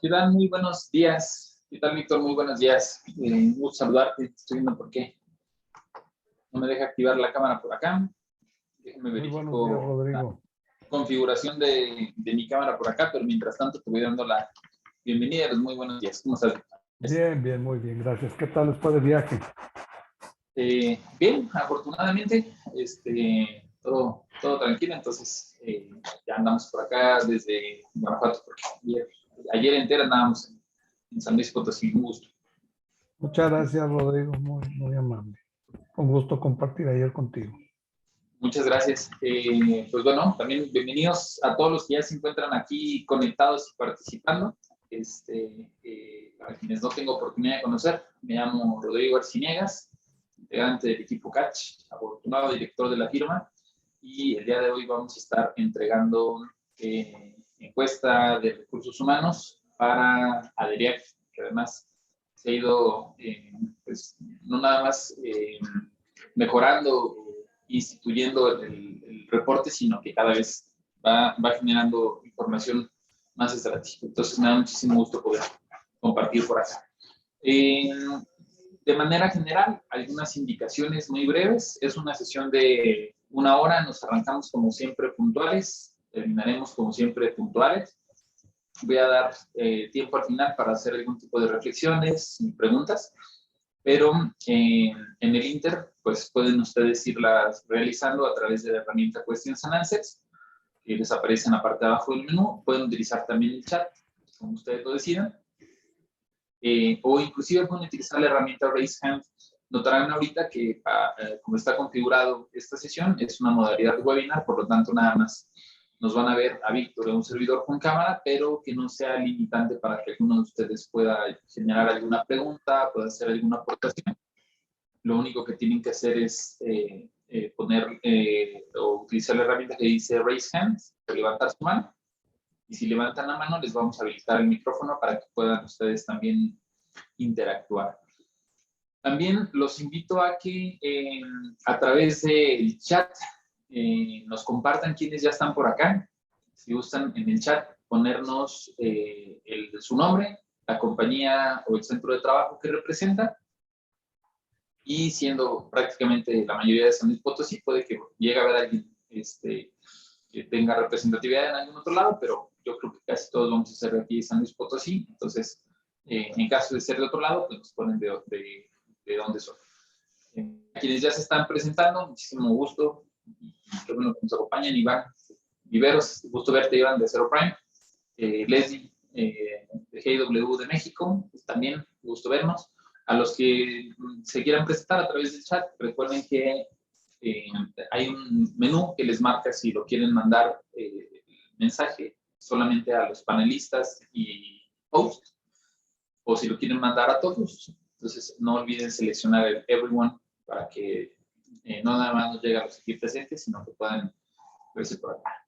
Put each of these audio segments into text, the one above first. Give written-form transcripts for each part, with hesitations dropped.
¿Qué tal? Muy buenos días. ¿Qué tal, Víctor? Muy buenos días. Un gusto saludarte. Estoy viendo por qué no me deja activar la cámara por acá. Déjame Muy buenos días, verifico la Rodrigo. configuración de mi cámara por acá, pero mientras tanto te voy dando la bienvenida. Muy buenos días. ¿Cómo estás? Bien, bien, muy bien, gracias. ¿Qué tal después de viaje? Bien, afortunadamente, todo tranquilo. Entonces, ya andamos por acá desde Guanajuato, porque ayer entera andábamos en San Luis Potosí. Un gusto. Muchas gracias, Rodrigo, muy amable. Un gusto compartir ayer contigo. Muchas gracias. Pues bueno, también bienvenidos a todos los que ya se encuentran aquí conectados y participando. Para quienes no tengo oportunidad de conocer, me llamo Rodrigo Arciniegas, integrante del equipo Catch, afortunado director de la firma, y el día de hoy vamos a estar entregando encuesta de recursos humanos para ADERIAC, que además se ha ido, pues, no nada más mejorando, instituyendo el reporte, sino que cada vez va generando información más estratégica. Entonces me da muchísimo gusto poder compartir por acá. De manera general, algunas indicaciones muy breves. Es una sesión de 1 hora, nos arrancamos como siempre puntuales, terminaremos como siempre puntuales. Voy a dar tiempo al final para hacer algún tipo de reflexiones y preguntas, pero en el Inter, pues pueden ustedes irlas realizando a través de la herramienta Questions and Answers, que les aparece en la parte de abajo del menú. Pueden utilizar también el chat, como ustedes lo decidan, o inclusive pueden utilizar la herramienta Raise Hand. Notarán ahorita que como está configurado esta sesión, es una modalidad de webinar, por lo tanto nada más nos van a ver a Víctor en un servidor con cámara, pero que no sea limitante para que alguno de ustedes pueda generar alguna pregunta, pueda hacer alguna aportación. Lo único que tienen que hacer es poner o utilizar la herramienta que dice Raise Hand, levantar su mano, y si levantan la mano les vamos a habilitar el micrófono para que puedan ustedes también interactuar. También los invito a que a través del chat nos compartan quienes ya están por acá. Si gustan en el chat ponernos su nombre, la compañía o el centro de trabajo que representa. Y siendo prácticamente la mayoría de San Luis Potosí, puede que llegue a haber alguien que tenga representatividad en algún otro lado, pero yo creo que casi todos vamos a ser de aquí de San Luis Potosí. Entonces, en caso de ser de otro lado, pues nos ponen de dónde son. A quienes ya se están presentando, muchísimo gusto. Qué bueno que nos acompañan. Iván Viveros, gusto verte, Iván, de Zero Prime. Leslie, de GW de México, pues también gusto vernos. A los que se quieran presentar a través del chat, recuerden que hay un menú que les marca si lo quieren mandar mensaje solamente a los panelistas y host, o si lo quieren mandar a todos. Entonces, no olviden seleccionar el Everyone para que no nada más nos lleguen a los aquí presentes, sino que puedan verse por acá.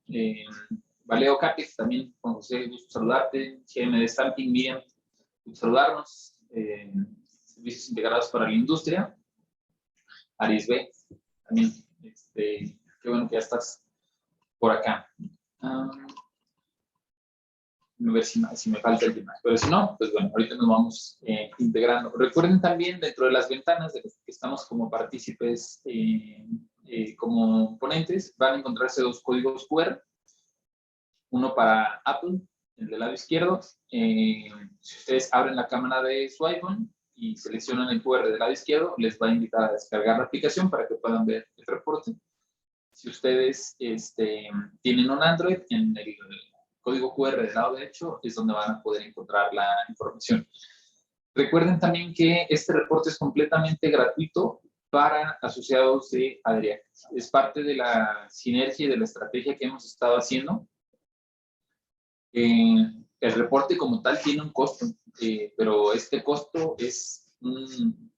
Valeo Capex, también con José, gusto saludarte. GM de Stamping, Miriam, gusto saludarnos. Servicios integrados para la industria. Aris B, también, qué bueno que ya estás por acá. A ver si me falta el tema. Pero si no, pues bueno, ahorita nos vamos integrando. Recuerden también, dentro de las ventanas de los que estamos como partícipes, como ponentes, van a encontrarse 2 códigos QR. Uno para Apple, el del lado izquierdo. Si ustedes abren la cámara de su iPhone y seleccionan el QR del lado izquierdo, les va a invitar a descargar la aplicación para que puedan ver el reporte. Si ustedes tienen un Android, en el código QR del lado derecho es donde van a poder encontrar la información. Recuerden también que este reporte es completamente gratuito para asociados de ADERIAC. Es parte de la sinergia y de la estrategia que hemos estado haciendo. El reporte como tal tiene un costo, pero este costo es un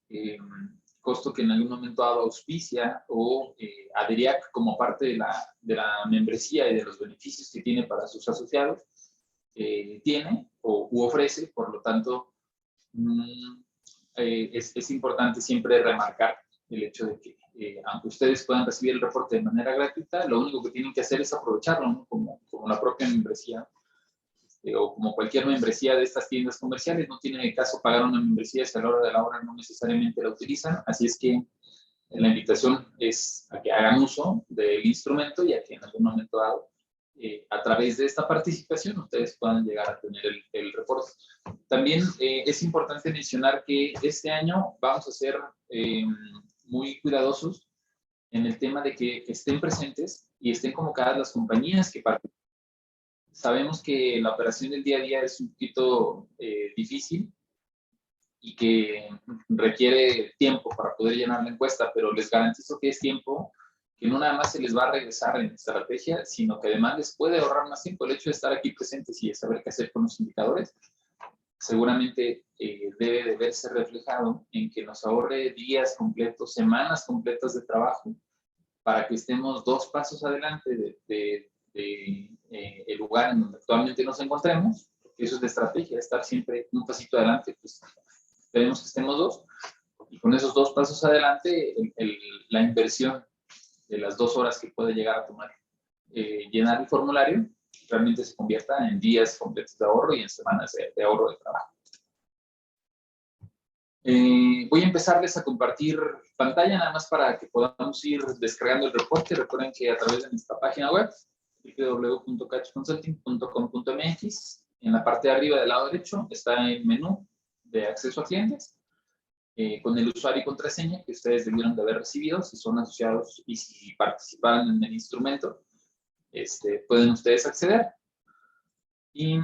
costo que en algún momento dado auspicia o ADERIAC como parte de la membresía y de los beneficios que tiene para sus asociados, tiene u ofrece. Por lo tanto, es importante siempre remarcar el hecho de que aunque ustedes puedan recibir el reporte de manera gratuita, lo único que tienen que hacer es aprovecharlo, ¿no? como la propia membresía o como cualquier membresía de estas tiendas comerciales, no tiene caso pagar una membresía si a la hora de la hora no necesariamente la utilizan, así es que la invitación es a que hagan uso del instrumento y a que en algún momento dado, a través de esta participación, ustedes puedan llegar a tener el reporte. También es importante mencionar que este año vamos a ser muy cuidadosos en el tema de que estén presentes y estén convocadas las compañías que participan. Sabemos que la operación del día a día es un poquito difícil y que requiere tiempo para poder llenar la encuesta, pero les garantizo que es tiempo que no nada más se les va a regresar en estrategia, sino que además les puede ahorrar más tiempo. El hecho de estar aquí presentes y de saber qué hacer con los indicadores, seguramente debe de verse reflejado en que nos ahorre días completos, semanas completas de trabajo, para que estemos 2 pasos adelante el lugar en donde actualmente nos encontremos, porque eso es de estrategia, estar siempre un pasito adelante, pues queremos que estemos 2, y con esos 2 pasos adelante, la inversión de las 2 horas que puede llegar a tomar llenar el formulario, realmente se convierta en días completos de ahorro y en semanas de ahorro de trabajo. Voy a empezarles a compartir pantalla nada más para que podamos ir descargando el reporte. Recuerden que a través de nuestra página web www.catchconsulting.com.mx, en la parte de arriba del lado derecho está el menú de acceso a clientes con el usuario y contraseña que ustedes debieron de haber recibido si son asociados y si participaron en el instrumento. Pueden ustedes acceder. Y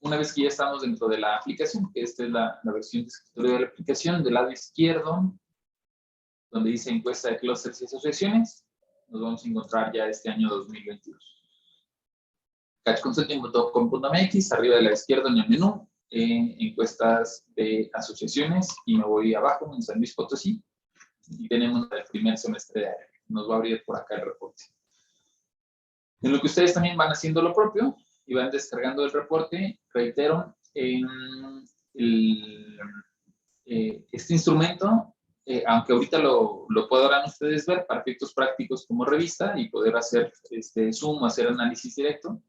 una vez que ya estamos dentro de la aplicación, que esta es la versión de escritorio de la aplicación, del lado izquierdo, donde dice encuesta de clústeres y asociaciones, nos vamos a encontrar ya este año 2022. catchconsulting.com.mx, arriba de la izquierda en el menú, encuestas de asociaciones, y me voy abajo en San Luis Potosí, y tenemos el primer semestre de área. Nos va a abrir por acá el reporte. En lo que ustedes también van haciendo lo propio y van descargando el reporte, reitero, este instrumento, aunque ahorita lo podrán ustedes ver para efectos prácticos como revista y poder hacer zoom o hacer análisis directo,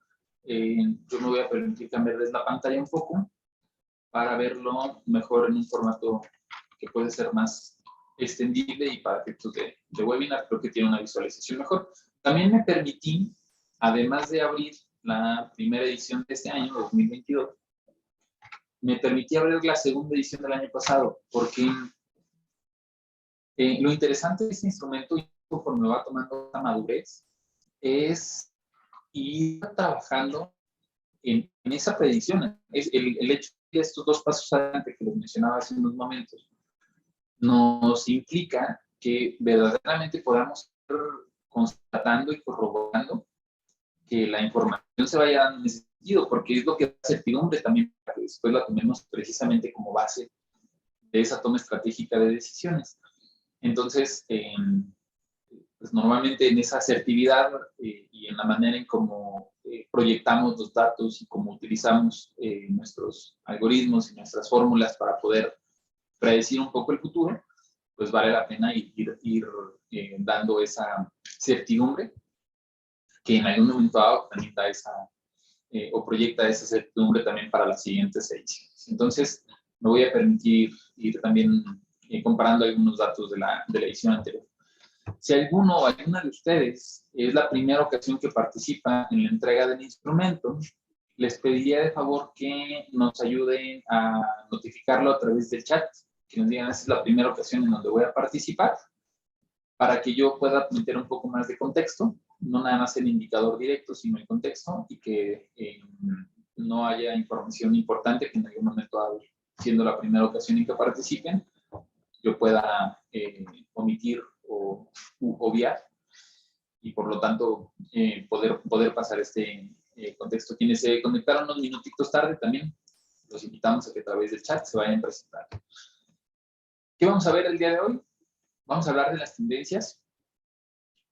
yo me voy a permitir cambiarles la pantalla un poco para verlo mejor en un formato que puede ser más extendible y para efectos de webinar creo que tiene una visualización mejor. También me permití, además de abrir la primera edición de este año, 2022, me permití abrir la segunda edición del año pasado, porque lo interesante de este instrumento, y conforme va tomando la madurez, es ir trabajando en esa predicción. El hecho de estos 2 pasos adelante que les mencionaba hace unos momentos, nos implica que verdaderamente podamos ir constatando y corroborando que la información se vaya dando en ese sentido, porque es lo que da certidumbre también para que después la tomemos precisamente como base de esa toma estratégica de decisiones. Entonces, pues normalmente en esa asertividad y en la manera en cómo proyectamos los datos y cómo utilizamos nuestros algoritmos y nuestras fórmulas para poder predecir un poco el futuro, pues vale la pena ir dando esa certidumbre que en algún momento dado también da esa, o proyecta esa certidumbre también para las siguientes ediciones. Entonces, me voy a permitir ir también comparando algunos datos de la edición anterior. Si alguno o alguna de ustedes es la primera ocasión que participa en la entrega del instrumento, les pediría de favor que nos ayuden a notificarlo a través del chat, que nos digan, esta es la primera ocasión en donde voy a participar, para que yo pueda meter un poco más de contexto, no nada más el indicador directo, sino el contexto, y que no haya información importante que en algún momento, siendo la primera ocasión en que participen, yo pueda omitir o obviar, y por lo tanto poder pasar este contexto. Quienes se conectaron unos minutitos tarde también, los invitamos a que a través del chat se vayan presentando. ¿Qué vamos a ver el día de hoy? Vamos a hablar de las tendencias.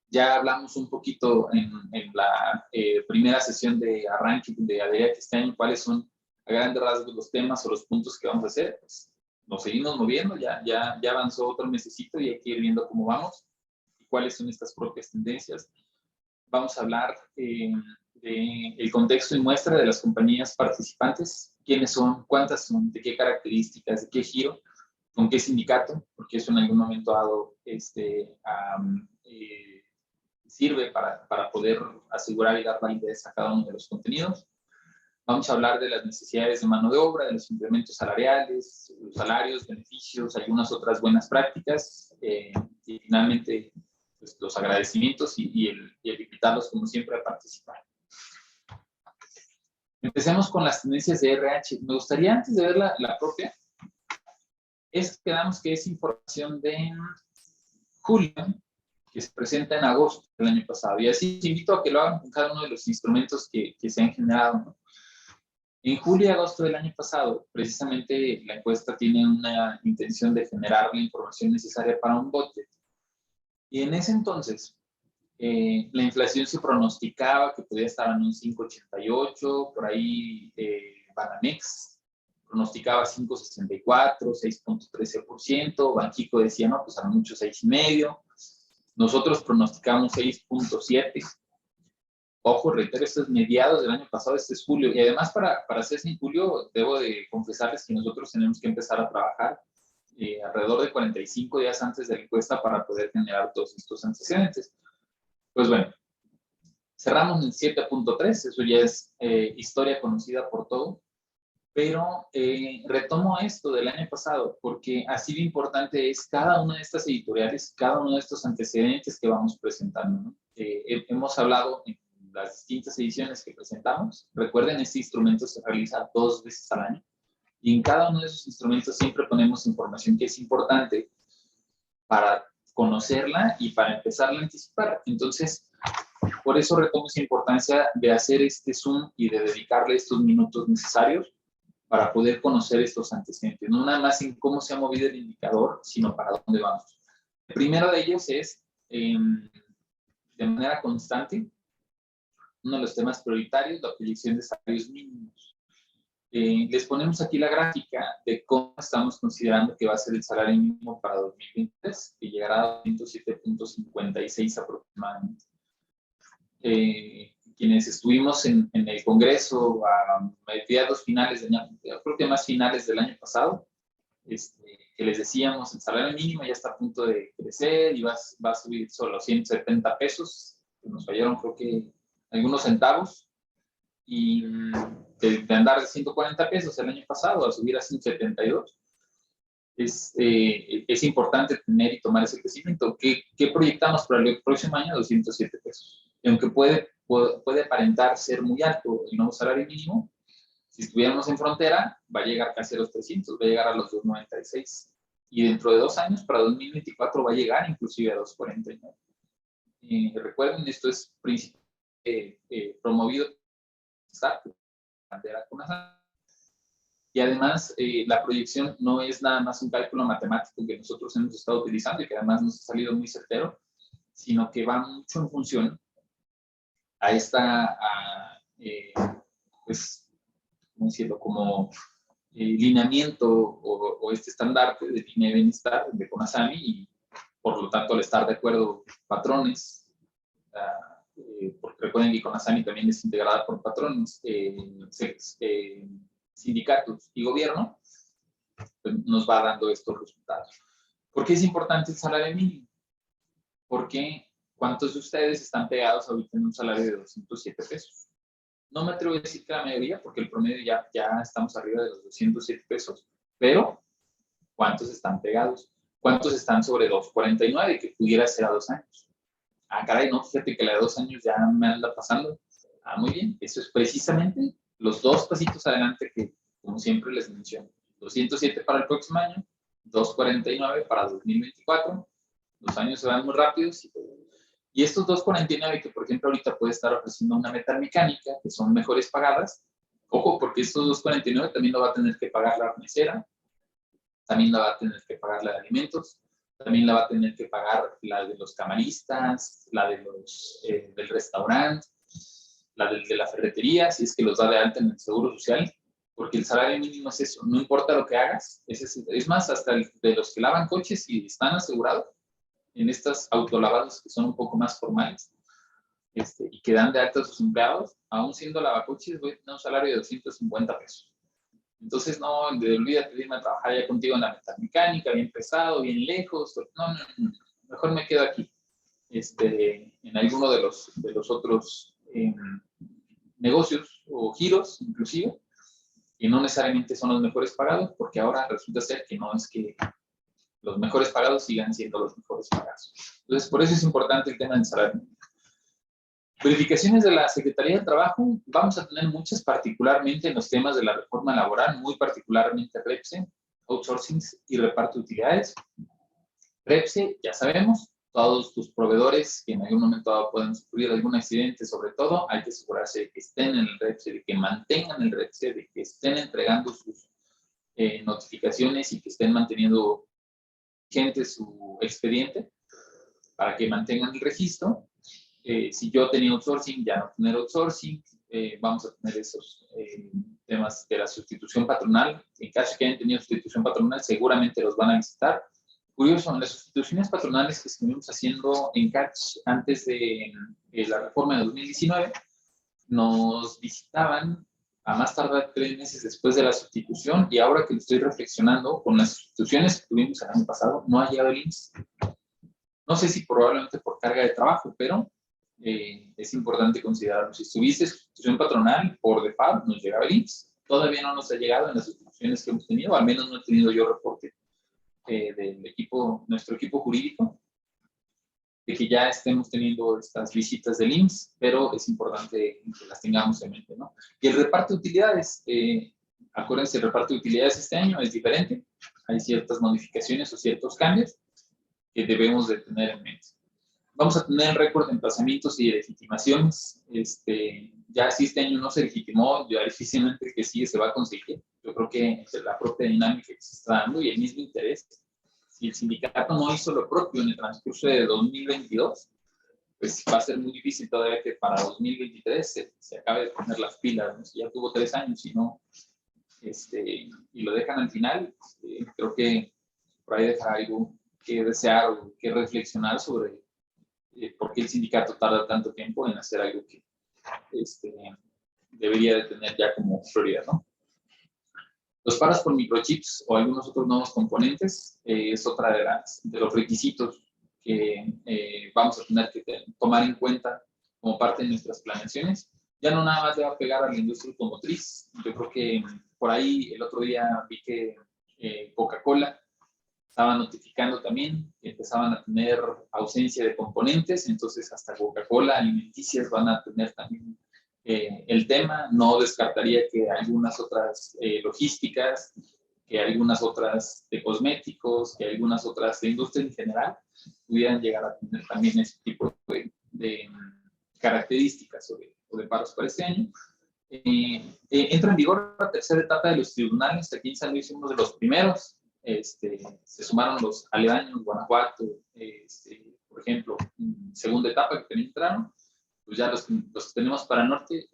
Ya hablamos un poquito en la primera sesión de arranque de ADEA que este año, cuáles son a grandes rasgos los temas o los puntos que vamos a hacer. Pues, nos seguimos moviendo, ya avanzó otro mesecito y hay que ir viendo cómo vamos y cuáles son estas propias tendencias. Vamos a hablar el contexto y muestra de las compañías participantes, quiénes son, cuántas son, de qué características, de qué giro, con qué sindicato, porque eso en algún momento dado sirve para poder asegurar y dar validez a cada uno de los contenidos. Vamos a hablar de las necesidades de mano de obra, de los incrementos salariales, los salarios, beneficios, algunas otras buenas prácticas, y finalmente pues, los agradecimientos y el invitarlos como siempre a participar. Empecemos con las tendencias de RH. Me gustaría antes de ver la propia, quedamos que es información de julio, que se presenta en agosto del año pasado. Y así te invito a que lo hagan con cada uno de los instrumentos que se han generado, ¿no? En julio y agosto del año pasado, precisamente la encuesta tiene una intención de generar la información necesaria para un budget. Y en ese entonces, la inflación se pronosticaba que podía estar en un 5,88, por ahí Banamex pronosticaba 5,64, 6,13%, Banxico decía, no, pues a lo mucho 6,5%, nosotros pronosticamos 6,7%. Ojo, reitero, esto es mediados del año pasado, este es julio, y además para hacerse en julio, debo de confesarles que nosotros tenemos que empezar a trabajar alrededor de 45 días antes de la encuesta para poder generar todos estos antecedentes. Pues bueno, cerramos en 7,3, eso ya es historia conocida por todo, pero retomo esto del año pasado, porque así de importante es cada una de estas editoriales, cada uno de estos antecedentes que vamos presentando, ¿no? Hemos hablado en las distintas ediciones que presentamos. Recuerden, este instrumento se realiza 2 veces al año, y en cada uno de esos instrumentos siempre ponemos información que es importante para conocerla y para empezarla a anticipar. Entonces, por eso retomo esa importancia de hacer este Zoom y de dedicarle estos minutos necesarios para poder conocer estos antecedentes, no nada más en cómo se ha movido el indicador, sino para dónde vamos. El primero de ellos es, de manera constante, uno de los temas prioritarios, la proyección de salarios mínimos. Les ponemos aquí la gráfica de cómo estamos considerando que va a ser el salario mínimo para 2023, que llegará a 207.56 aproximadamente. Quienes estuvimos en el Congreso a mediados finales del año, creo que más finales del año pasado, que les decíamos, el salario mínimo ya está a punto de crecer y va a subir solo 170 pesos, que nos fallaron creo que algunos centavos, y de andar de 140 pesos el año pasado a subir a 172, es importante tener y tomar ese crecimiento. ¿Qué proyectamos para el próximo año? 207 pesos. Y aunque puede aparentar ser muy alto el nuevo salario mínimo, si estuviéramos en frontera, va a llegar casi a los 300, va a llegar a los 296. Y dentro de 2 años, para 2024, va a llegar inclusive a 249. Recuerden, esto es promovido y además la proyección no es nada más un cálculo matemático que nosotros hemos estado utilizando y que además nos ha salido muy certero, sino que va mucho en función a esta, pues, ¿cómo decirlo? Como lineamiento o este estandarte de línea de bienestar de CONASAMI, y por lo tanto al estar de acuerdo patrones, porque recuerden que CONASAMI también es integrada por patrones, sindicatos y gobierno, pues nos va dando estos resultados. ¿Por qué es importante el salario mínimo? Porque ¿cuántos de ustedes están pegados ahorita en un salario de 207 pesos? No me atrevo a decir que la mayoría, porque el promedio ya estamos arriba de los 207 pesos, pero ¿cuántos están pegados? ¿Cuántos están sobre 249, que pudiera ser a 2 años? Ah, caray, no, fíjate que la de 2 años ya me anda pasando. Ah, muy bien, eso es precisamente los 2 pasitos adelante que, como siempre les menciono, 207 para el próximo año, 249 para 2024, los años se van muy rápidos, y estos 249 que, por ejemplo, ahorita puede estar ofreciendo una metalmecánica, que son mejores pagadas, ojo, porque estos 249 también lo va a tener que pagar la mesera, también la va a tener que pagar la de alimentos, también la va a tener que pagar la de los camaristas, la de los del restaurante, la de la ferretería, si es que los da de alta en el Seguro Social, porque el salario mínimo es eso, no importa lo que hagas, es más, hasta de los que lavan coches y están asegurados en estas autolavados que son un poco más formales, y que dan de alta a sus empleados, aún siendo lavacoches, voy a tener un salario de 250 pesos. Entonces, no, olvídate de irme a trabajar ya contigo en la metalmecánica, bien pesado, bien lejos. No, mejor me quedo aquí, en alguno de los otros negocios o giros, inclusive, y no necesariamente son los mejores pagados, porque ahora resulta ser que no es que los mejores pagados sigan siendo los mejores pagados. Entonces, por eso es importante el tema del salario. Verificaciones de la Secretaría de Trabajo, vamos a tener muchas, particularmente en los temas de la reforma laboral, muy particularmente REPSE, outsourcing y reparto de utilidades. REPSE, ya sabemos, todos tus proveedores que en algún momento dado pueden sufrir algún accidente, sobre todo, hay que asegurarse de que estén en el REPSE, de que mantengan el REPSE, de que estén entregando sus notificaciones y que estén manteniendo vigente su expediente para que mantengan el registro. Si yo tenía outsourcing, ya no tener outsourcing, vamos a tener esos temas de la sustitución patronal. En caso que hayan tenido sustitución patronal, seguramente los van a visitar. Curioso, en las sustituciones patronales que estuvimos haciendo en Catch antes de la reforma de 2019, nos visitaban a más tardar 3 meses después de la sustitución, y ahora que lo estoy reflexionando, con las sustituciones que tuvimos el año pasado, no ha llegado el IMSS. No sé si probablemente por carga de trabajo, pero es importante considerarlo. Si estuviese sustitución patronal, por default nos llegaba el IMSS. Todavía no nos ha llegado en las sustituciones que hemos tenido, al menos no he tenido yo reporte del equipo, nuestro equipo jurídico, de que ya estemos teniendo estas visitas del IMSS, pero es importante que las tengamos en mente, ¿no? Y el reparto de utilidades, acuérdense, el reparto de utilidades este año es diferente, hay ciertas modificaciones o ciertos cambios que debemos de tener en mente. Vamos a tener el récord de emplazamientos y de legitimaciones. Ya si este año no se legitimó, ya difícilmente el que sigue se va a conseguir. Yo creo que la propia dinámica que se está dando y el mismo interés, si el sindicato no hizo lo propio en el transcurso de 2022, pues va a ser muy difícil todavía que para 2023 se acabe de poner las pilas, ¿no? Si ya tuvo 3 años y no, y lo dejan al final, creo que por ahí deja algo que desear o que reflexionar sobre por qué el sindicato tarda tanto tiempo en hacer algo que debería de tener ya como prioridad, ¿no? Los paros por microchips o algunos otros nuevos componentes es otra de los requisitos que vamos a tener que tomar en cuenta como parte de nuestras planeaciones. Ya no nada más le va a pegar a la industria automotriz. Yo creo que por ahí el otro día vi que Coca-Cola estaba notificando también que empezaban a tener ausencia de componentes, entonces hasta Coca-Cola, alimenticias van a tener también el tema. No descartaría que algunas otras logísticas, que algunas otras de cosméticos, que algunas otras de industria en general pudieran llegar a tener también ese tipo de características o de paros para este año. Entra en vigor la tercera etapa de los tribunales. Aquí en San Luis uno de los primeros. Se sumaron los aledaños, Guanajuato, por ejemplo, segunda etapa que también entraron, pues ya los que tenemos para el norte,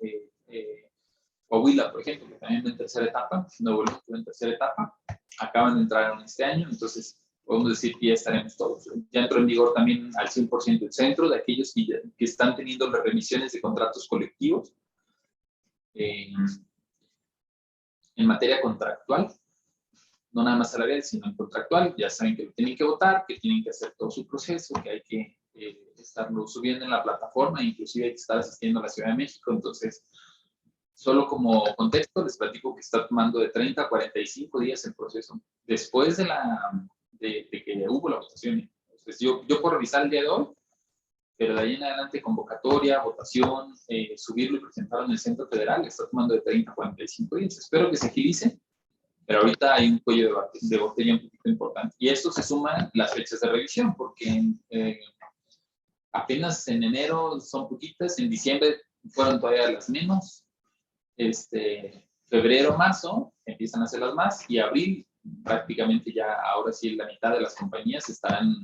Coahuila, por ejemplo, que también va en tercera etapa, Nuevo León en tercera etapa, acaban de entrar en este año, entonces podemos decir que ya estaremos todos. Ya entró en vigor también al 100% el centro de aquellos que están teniendo las revisiones de contratos colectivos en materia contractual. No nada más salarial, sino en contractual. Ya saben que lo tienen que votar, que tienen que hacer todo su proceso, que hay que estarlo subiendo en la plataforma, inclusive hay que estar asistiendo a la Ciudad de México. Entonces, solo como contexto, les platico que está tomando de 30 a 45 días el proceso, después de que hubo la votación. Entonces, yo puedo revisar el día de hoy, pero de ahí en adelante convocatoria, votación, subirlo y presentarlo en el Centro Federal, está tomando de 30 a 45 días. Espero que se agilice. Pero ahorita hay un cuello de botella un poquito importante. Y esto se suma las fechas de revisión, porque apenas en enero son poquitas, en diciembre fueron todavía las menos, febrero, marzo empiezan a ser las más, y abril prácticamente ya, ahora sí, la mitad de las compañías estarán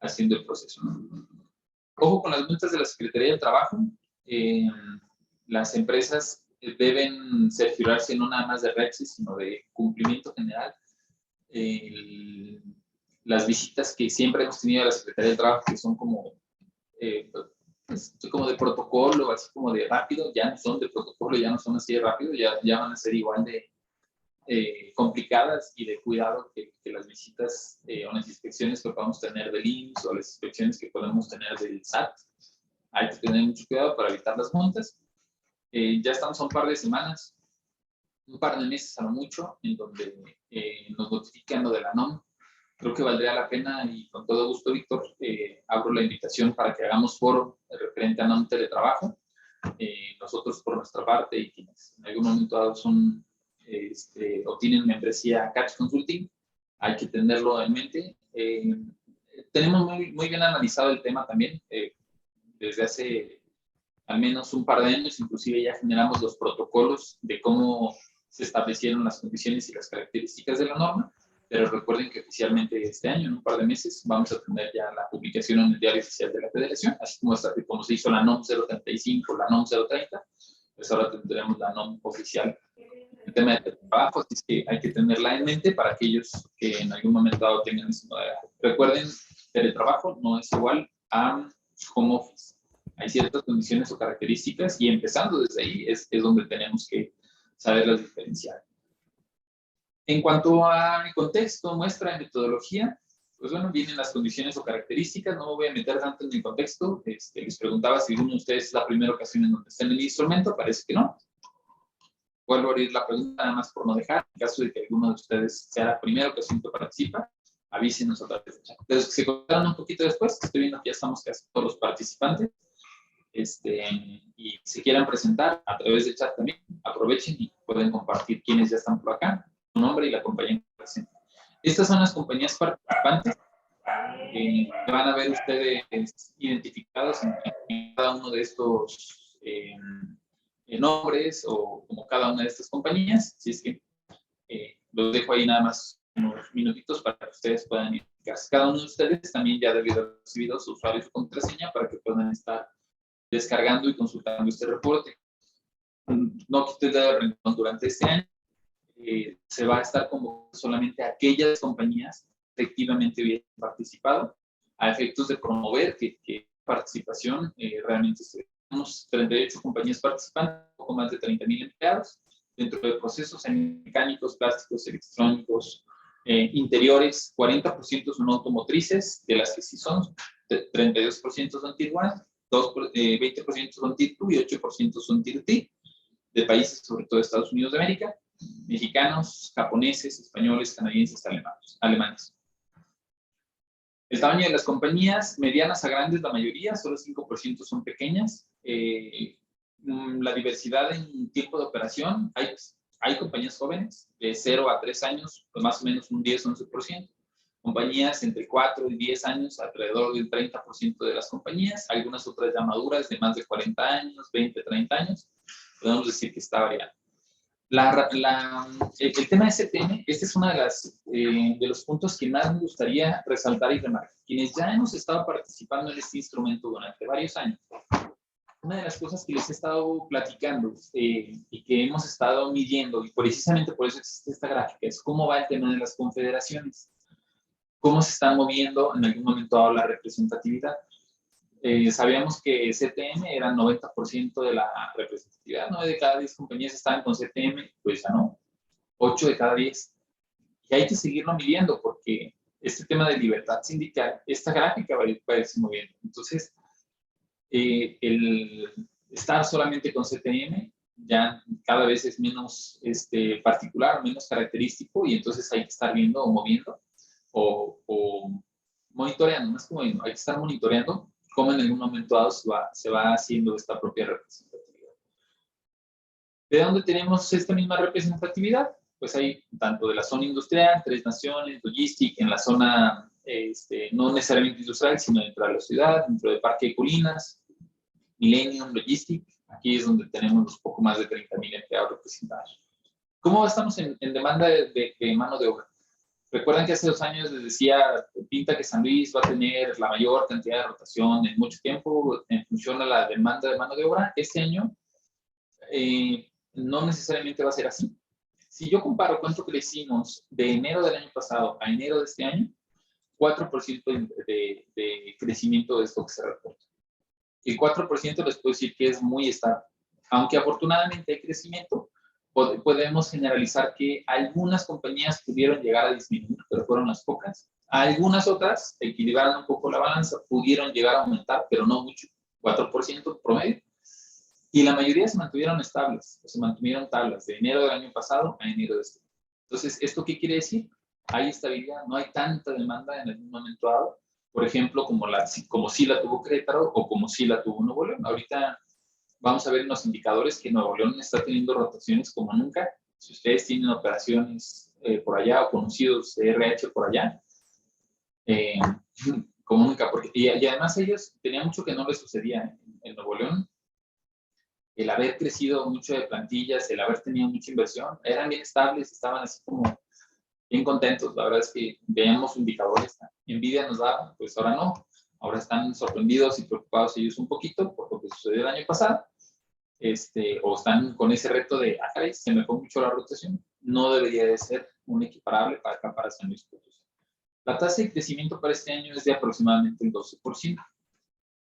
haciendo el proceso, ¿no? Ojo con las multas de la Secretaría del Trabajo. Las empresas deben cerciorarse no nada más de REPSE, sino de cumplimiento general. Las visitas que siempre hemos tenido a la Secretaría del Trabajo, que son como pues, como de protocolo, así como de rápido, ya no son de protocolo, ya no son así de rápido, ya van a ser igual de complicadas y de cuidado que las visitas o las inspecciones que podamos tener del IMSS o las inspecciones que podemos tener del SAT. Hay que tener mucho cuidado para evitar las multas. Ya estamos a un par de semanas, un par de meses a lo mucho, en donde nos notifican lo de la NOM. Creo que valdría la pena y con todo gusto, Víctor, abro la invitación para que hagamos foro referente a NOM teletrabajo. Nosotros por nuestra parte y quienes en algún momento dado son o tienen membresía Catch Consulting, hay que tenerlo en mente. Tenemos muy bien analizado el tema también. Desde hace al menos un par de años, inclusive ya generamos los protocolos de cómo se establecieron las condiciones y las características de la norma, pero recuerden que oficialmente este año, en un par de meses, vamos a tener ya la publicación en el Diario Oficial de la Federación, así como se hizo la NOM 035, la NOM 030, pues ahora tendremos la NOM oficial en tema de trabajo, así que hay que tenerla en mente para aquellos que en algún momento dado tengan esa modalidad. Recuerden, teletrabajo no es igual a home office. Hay ciertas condiciones o características y empezando desde ahí es donde tenemos que saberlas diferenciar. En cuanto al contexto, muestra y metodología, pues bueno, vienen las condiciones o características, no me voy a meter tanto en el contexto. Les preguntaba si alguno de ustedes es la primera ocasión en donde está en el instrumento, parece que no. Vuelvo a abrir la pregunta nada más por no dejar, en caso de que alguno de ustedes sea la primera ocasión que participa, avísenos a través del chat. De los que se conectaron un poquito después, estoy viendo que ya estamos casi todos los participantes, y si quieran presentar a través del chat también, aprovechen y pueden compartir quienes ya están por acá, su nombre y la compañía que presenta. Estas son las compañías participantes que van a ver ustedes identificados en cada uno de estos nombres o como cada una de estas compañías. Así es que los dejo ahí nada más unos minutitos para que ustedes puedan identificarse. Cada uno de ustedes también ya debe haber recibido su usuario y su contraseña para que puedan estar descargando y consultando este reporte. No quite de renglón durante este año. Se va a estar como solamente aquellas compañías que efectivamente hubieran participado a efectos de promover que participación realmente tenemos 38 compañías participantes, poco más de 30,000 empleados, dentro de procesos mecánicos, plásticos, electrónicos, interiores, 40% son automotrices, de las que sí son, 32% son Tier 1, 20% son Tier 2 y 8% son Tier 3, de países sobre todo de Estados Unidos de América, mexicanos, japoneses, españoles, canadienses, alemanes. El tamaño de las compañías, medianas a grandes la mayoría, solo 5% son pequeñas. La diversidad en tiempo de operación, hay compañías jóvenes, de 0 a 3 años, pues más o menos un 10-11%. Compañías entre 4 y 10 años, alrededor del 30% de las compañías. Algunas otras ya maduras, de más de 40 años, 20, 30 años. Podemos decir que está variando. El tema de STM, este es uno de los puntos que más me gustaría resaltar y remarcar. Quienes ya hemos estado participando en este instrumento durante varios años, una de las cosas que les he estado platicando y que hemos estado midiendo, y precisamente por eso existe esta gráfica, es cómo va el tema de las confederaciones, cómo se están moviendo en algún momento dado la representatividad. Sabíamos que CTM era 90% de la representatividad, 9 de cada 10 compañías estaban con CTM, pues ya no, 8 de cada 10. Y hay que seguirlo midiendo porque este tema de libertad sindical, esta gráfica va a irse moviendo. Entonces, el estar solamente con CTM ya cada vez es menos particular, menos característico, y entonces hay que estar viendo o moviendo o monitoreando, más como viendo, hay que estar monitoreando cómo en algún momento dado se va haciendo esta propia representatividad. ¿De dónde tenemos esta misma representatividad? Pues hay tanto de la zona industrial, 3 naciones, logística, en la zona no necesariamente industrial, sino dentro de la ciudad, dentro del Parque de Colinas, Millennium, Logistic, aquí es donde tenemos los poco más de 30,000 empleados representados. ¿Cómo estamos en demanda de mano de obra? Recuerden que hace 2 años les decía, pinta que San Luis va a tener la mayor cantidad de rotación en mucho tiempo en función a la demanda de mano de obra. Este año no necesariamente va a ser así. Si yo comparo cuánto crecimos de enero del año pasado a enero de este año, 4% de crecimiento de esto que se reporta. El 4% les puedo decir que es muy estable. Aunque afortunadamente hay crecimiento, podemos generalizar que algunas compañías pudieron llegar a disminuir, pero fueron las pocas. Algunas otras equilibraron un poco la balanza, pudieron llegar a aumentar, pero no mucho, 4% promedio. Y la mayoría se mantuvieron estables, se mantuvieron tablas de enero del año pasado a enero de este. Entonces, ¿esto qué quiere decir? Hay estabilidad, no hay tanta demanda en el momento dado, por ejemplo, como sí la tuvo Querétaro o como sí la tuvo Nuevo León. Ahorita vamos a ver en los indicadores que Nuevo León está teniendo rotaciones como nunca. Si ustedes tienen operaciones por allá o conocidos de RH por allá, como nunca, porque, y además ellos tenían mucho que no les sucedía en Nuevo León. El haber crecido mucho de plantillas, el haber tenido mucha inversión, eran bien estables, estaban así como bien contentos. La verdad es que veíamos indicadores, envidia nos daba, pues ahora no. Ahora están sorprendidos y preocupados ellos un poquito por lo que sucedió el año pasado, o están con ese reto de, caray, se me fue mucho la rotación. No debería de ser un equiparable para acá, para San Luis Potosí. La tasa de crecimiento para este año es de aproximadamente el 12%.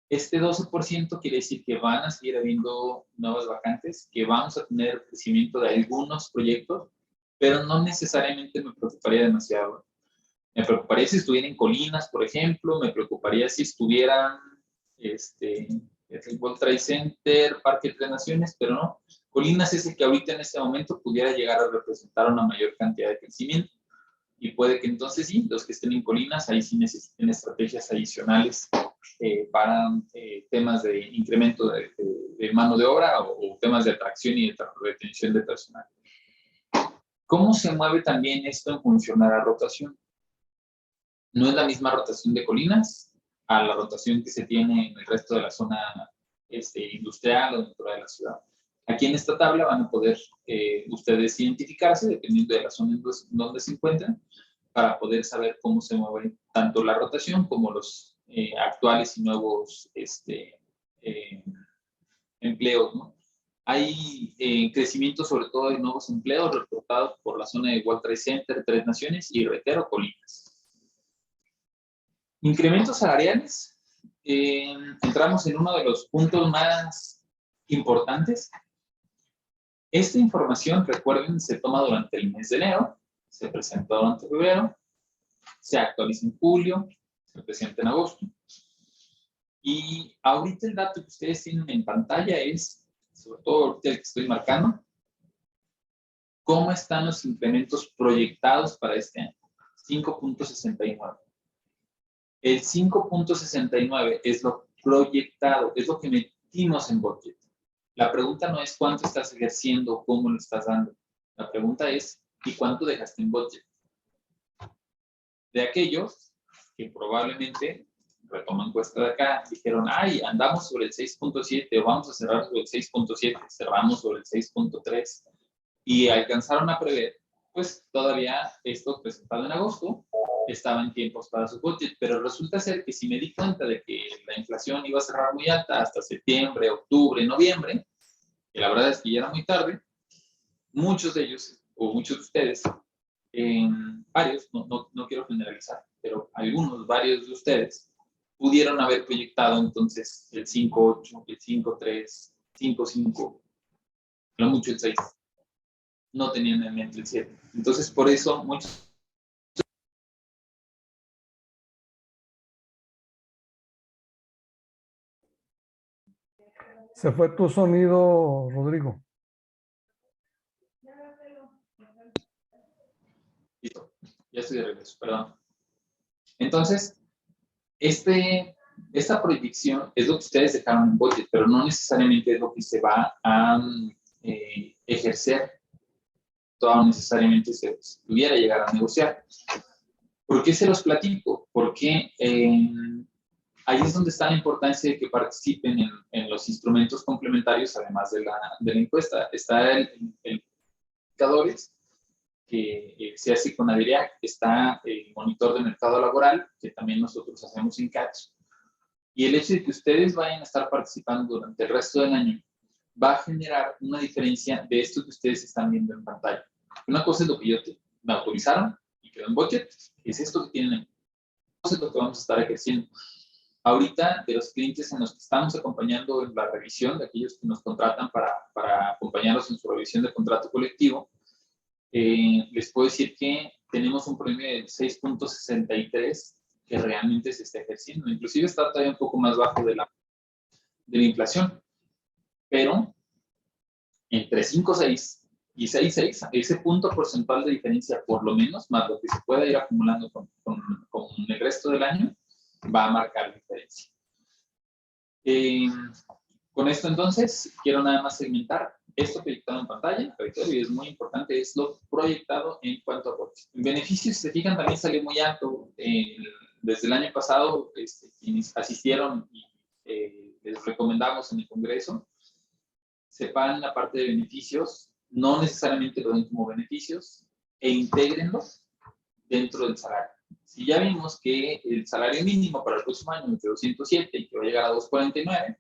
Este 12% quiere decir que van a seguir habiendo nuevas vacantes, que vamos a tener crecimiento de algunos proyectos, pero no necesariamente me preocuparía demasiado. Me preocuparía si estuviera en colinas, por ejemplo, me preocuparía si estuvieran el World Trade Center, Parque de Tres Naciones, pero no. Colinas es el que ahorita en este momento pudiera llegar a representar una mayor cantidad de crecimiento. Y puede que entonces sí, los que estén en colinas, ahí sí necesiten estrategias adicionales para temas de incremento de mano de obra o temas de atracción y de retención de personal. ¿Cómo se mueve también esto en función a la rotación? No es la misma rotación de colinas a la rotación que se tiene en el resto de la zona industrial o dentro de la ciudad. Aquí en esta tabla van a poder ustedes identificarse dependiendo de la zona en donde se encuentran para poder saber cómo se mueve tanto la rotación como los actuales y nuevos empleos, ¿no? Hay crecimiento sobre todo de nuevos empleos reportados por la zona de World Trade Center, Tres Naciones y Retero, Colinas. Incrementos salariales. Entramos en uno de los puntos más importantes. Esta información, recuerden, se toma durante el mes de enero, se presenta durante febrero, se actualiza en julio, se presenta en agosto. Y ahorita el dato que ustedes tienen en pantalla es, sobre todo ahorita el que estoy marcando, cómo están los incrementos proyectados para este año. 5.69. El 5.69 es lo proyectado, es lo que metimos en budget. La pregunta no es cuánto estás ejerciendo o cómo lo estás dando. La pregunta es, ¿y cuánto dejaste en budget? De aquellos que probablemente, retoman encuesta de acá, dijeron, andamos sobre el 6.7 o vamos a cerrar sobre el 6.7, cerramos sobre el 6.3 y alcanzaron a prever, pues todavía esto presentado en agosto estaba en tiempos para su budget, pero resulta ser que si me di cuenta de que la inflación iba a cerrar muy alta hasta septiembre, octubre, noviembre, que la verdad es que ya era muy tarde, muchos de ellos, o muchos de ustedes, varios, no quiero generalizar, pero varios de ustedes, pudieron haber proyectado entonces el 5.8, el 5.3, 5.5, no mucho el 6. No tenían en mente el 7. Entonces, por eso, muchos. Se fue tu sonido, Rodrigo. Listo, ya estoy de regreso, perdón. Entonces, esta proyección es lo que ustedes dejaron en budget, pero no necesariamente es lo que se va a ejercer. Todo necesariamente se pudiera llegar a negociar. ¿Por qué se los platico? Porque ahí es donde está la importancia de que participen en los instrumentos complementarios, además de la encuesta. Está el indicadores que se hace con ADIRIAC, está el monitor de mercado laboral, que también nosotros hacemos en CATS. Y el hecho de que ustedes vayan a estar participando durante el resto del año va a generar una diferencia de esto que ustedes están viendo en pantalla. Una cosa es lo que me autorizaron y quedó en budget, es esto que tienen en. Esto es lo que vamos a estar ejerciendo. Ahorita, de los clientes en los que estamos acompañando en la revisión, de aquellos que nos contratan para acompañarlos en su revisión de contrato colectivo, les puedo decir que tenemos un promedio de 6.63 que realmente se está ejerciendo. Inclusive está todavía un poco más bajo de la inflación. Pero entre 5.6 y 6.6, ese punto porcentual de diferencia, por lo menos, más lo que se pueda ir acumulando con el resto del año, va a marcar la diferencia. Con esto, entonces, quiero nada más segmentar esto proyectado en pantalla, reitero, y es muy importante, es lo proyectado en cuanto a aportes. En beneficios, si se fijan, también salió muy alto. Desde el año pasado, quienes asistieron y les recomendamos en el Congreso, sepan la parte de beneficios, no necesariamente lo den como beneficios, e intégrenlos dentro del salario. Si ya vimos que el salario mínimo para el próximo año es de 207 y que va a llegar a 249,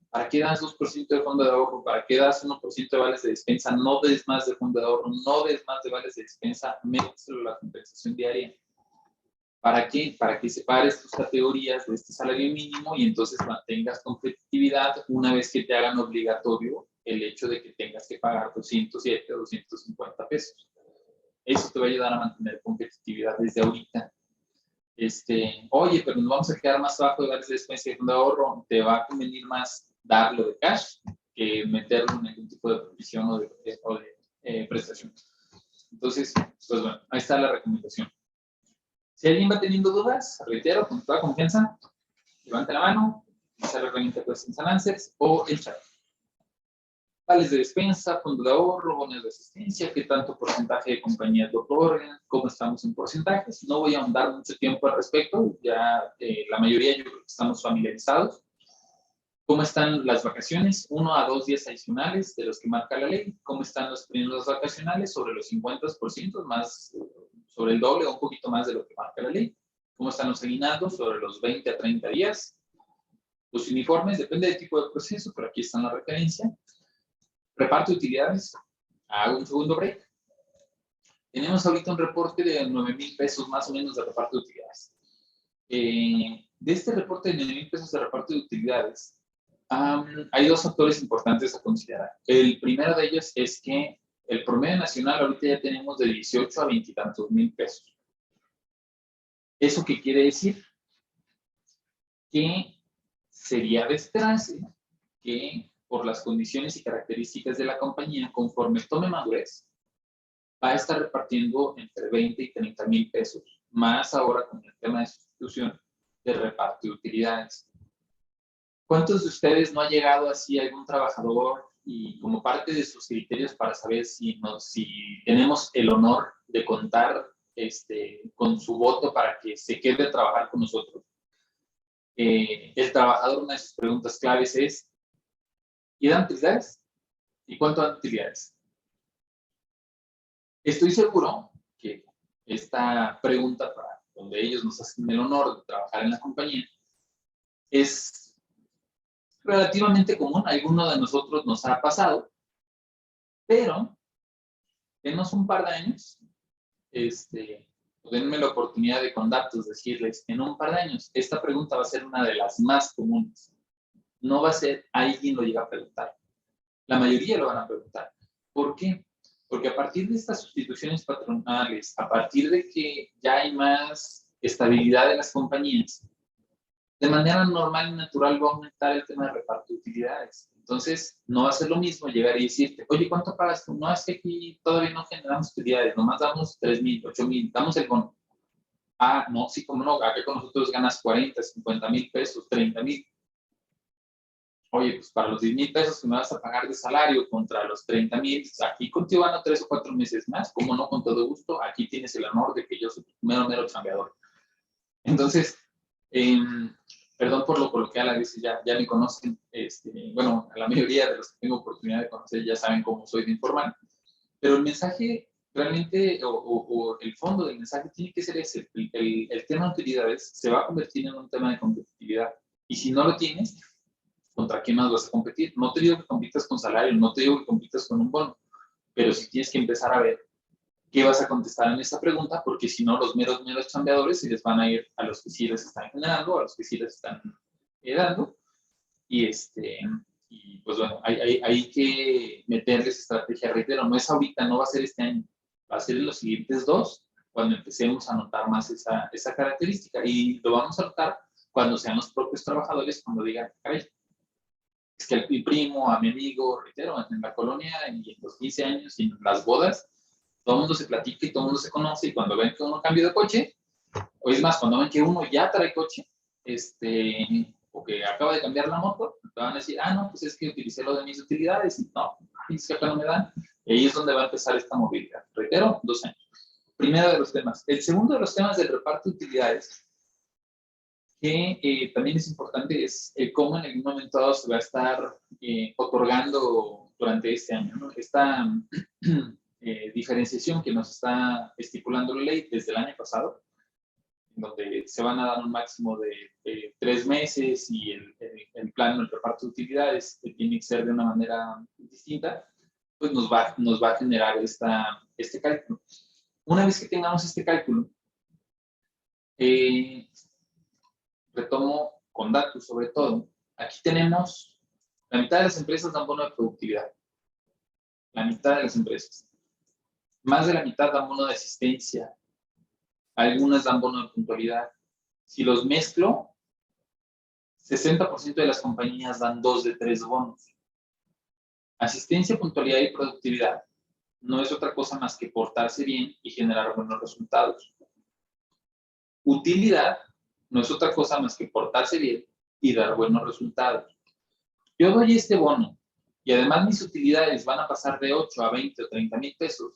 ¿para qué das 2% de fondo de ahorro? ¿Para qué das 1% de vales de despensa? No des más de fondo de ahorro, no des más de vales de despensa, méteselo la compensación diaria. ¿Para qué? Para que separes tus categorías de este salario mínimo y entonces mantengas competitividad una vez que te hagan obligatorio el hecho de que tengas que pagar 207 o 250 pesos. Eso te va a ayudar a mantener competitividad desde ahorita. Oye, pero nos vamos a quedar más abajo de vales de despensa y de fondo de ahorro, te va a convenir más darlo de cash que meterlo en algún tipo de provisión o de prestación. Entonces, pues bueno, ahí está la recomendación. Si alguien va teniendo dudas, reitero, con toda confianza, levante la mano, usa la herramienta Questions and Answers o el chat. Vales de despensa, fondo de ahorro, bonos de asistencia, qué tanto porcentaje de compañías lo otorgan, cómo estamos en porcentajes. No voy a ahondar mucho tiempo al respecto, ya la mayoría yo creo que estamos familiarizados. ¿Cómo están las vacaciones? 1 a 2 días adicionales de los que marca la ley. ¿Cómo están los periodos vacacionales? Sobre los 50%, más sobre el doble o un poquito más de lo que marca la ley. ¿Cómo están los aguinaldos? Sobre los 20 a 30 días. Los uniformes, depende del tipo de proceso, pero aquí está la referencia. Reparto de utilidades. Hago un segundo break. Tenemos ahorita un reporte de 9,000 pesos más o menos de reparto de utilidades. De este reporte de 9,000 pesos de reparto de utilidades, hay dos factores importantes a considerar. El primero de ellos es que el promedio nacional ahorita ya tenemos de 18 a 20 y tantos mil pesos. ¿Eso qué quiere decir? Que sería de esperarse que por las condiciones y características de la compañía, conforme tome madurez, va a estar repartiendo entre 20 y 30 mil pesos, más ahora con el tema de sustitución de reparto de utilidades. ¿Cuántos de ustedes no ha llegado así algún trabajador y como parte de sus criterios para saber si tenemos el honor de contar con su voto para que se quede a trabajar con nosotros? El trabajador, una de sus preguntas claves es, ¿y dan utilidades? ¿Y cuánto dan utilidades? Estoy seguro que esta pregunta, para donde ellos nos hacen el honor de trabajar en la compañía, es relativamente común. Alguno de nosotros nos ha pasado, pero denos un par de años, denme la oportunidad de con datos decirles, en un par de años, esta pregunta va a ser una de las más comunes. No va a ser alguien lo llega a preguntar. La mayoría lo van a preguntar. ¿Por qué? Porque a partir de estas sustituciones patronales, a partir de que ya hay más estabilidad de las compañías, de manera normal y natural va a aumentar el tema de reparto de utilidades. Entonces, no va a ser lo mismo llegar y decirte, oye, ¿cuánto pagas tú? No, es que aquí todavía no generamos utilidades, nomás damos 3,000, 8,000, damos el bono. Ah, no, sí, como no, acá con nosotros ganas 40, 50 mil pesos, 30 mil. Oye, pues para los 10,000 pesos que me vas a pagar de salario contra los 30 mil, aquí contigo gano 3 o 4 meses más, ¿cómo no? Con todo gusto, aquí tienes el honor de que yo soy tu mero chambeador. Entonces, perdón por lo coloquial, a veces ya me conocen, bueno, a la mayoría de los que tengo oportunidad de conocer ya saben cómo soy de informal, pero el mensaje realmente, o el fondo del mensaje tiene que ser ese, el tema de utilidades se va a convertir en un tema de competitividad, y si no lo tienes, ¿contra quién más vas a competir? No te digo que compitas con salario, no te digo que compitas con un bono, pero sí tienes que empezar a ver ¿qué vas a contestar en esta pregunta? Porque si no, los meros chambeadores se les van a ir a los que sí les están generando, a los que sí les están dando. Y, y pues bueno, hay que meterles estrategia, reitero, no es ahorita, no va a ser este año, va a ser en los siguientes 2, cuando empecemos a notar más esa característica. Y lo vamos a notar cuando sean los propios trabajadores, cuando digan, ay, es que a mi primo, a mi amigo, reitero, en la colonia y en los 15 años y en las bodas, todo el mundo se platica y todo el mundo se conoce, y cuando ven que uno cambia de coche, o es más, cuando ven que uno ya trae coche, o que acaba de cambiar la moto, te van a decir, ah, no, pues es que utilicé lo de mis utilidades, y no, es que acá no me dan. Y ahí es donde va a empezar esta movilidad. Reitero, 2 años. Primero de los temas. El segundo de los temas del reparto de utilidades, que también es importante, es cómo en algún momento dado se va a estar otorgando durante este año, ¿no? Esta diferenciación que nos está estipulando la ley desde el año pasado, donde se van a dar un máximo de 3 meses y el plan, el reparto de utilidades tiene que ser de una manera distinta, pues nos va a generar este cálculo. Una vez que tengamos este cálculo, retomo con datos sobre todo, aquí tenemos, la mitad de las empresas dan bono de productividad, la mitad de las empresas. Más de la mitad dan bono de asistencia, algunas dan bono de puntualidad. Si los mezclo, 60% de las compañías dan 2 de 3 bonos. Asistencia, puntualidad y productividad no es otra cosa más que portarse bien y generar buenos resultados. Utilidad no es otra cosa más que portarse bien y dar buenos resultados. Yo doy este bono y además mis utilidades van a pasar de 8 a 20 o 30 mil pesos.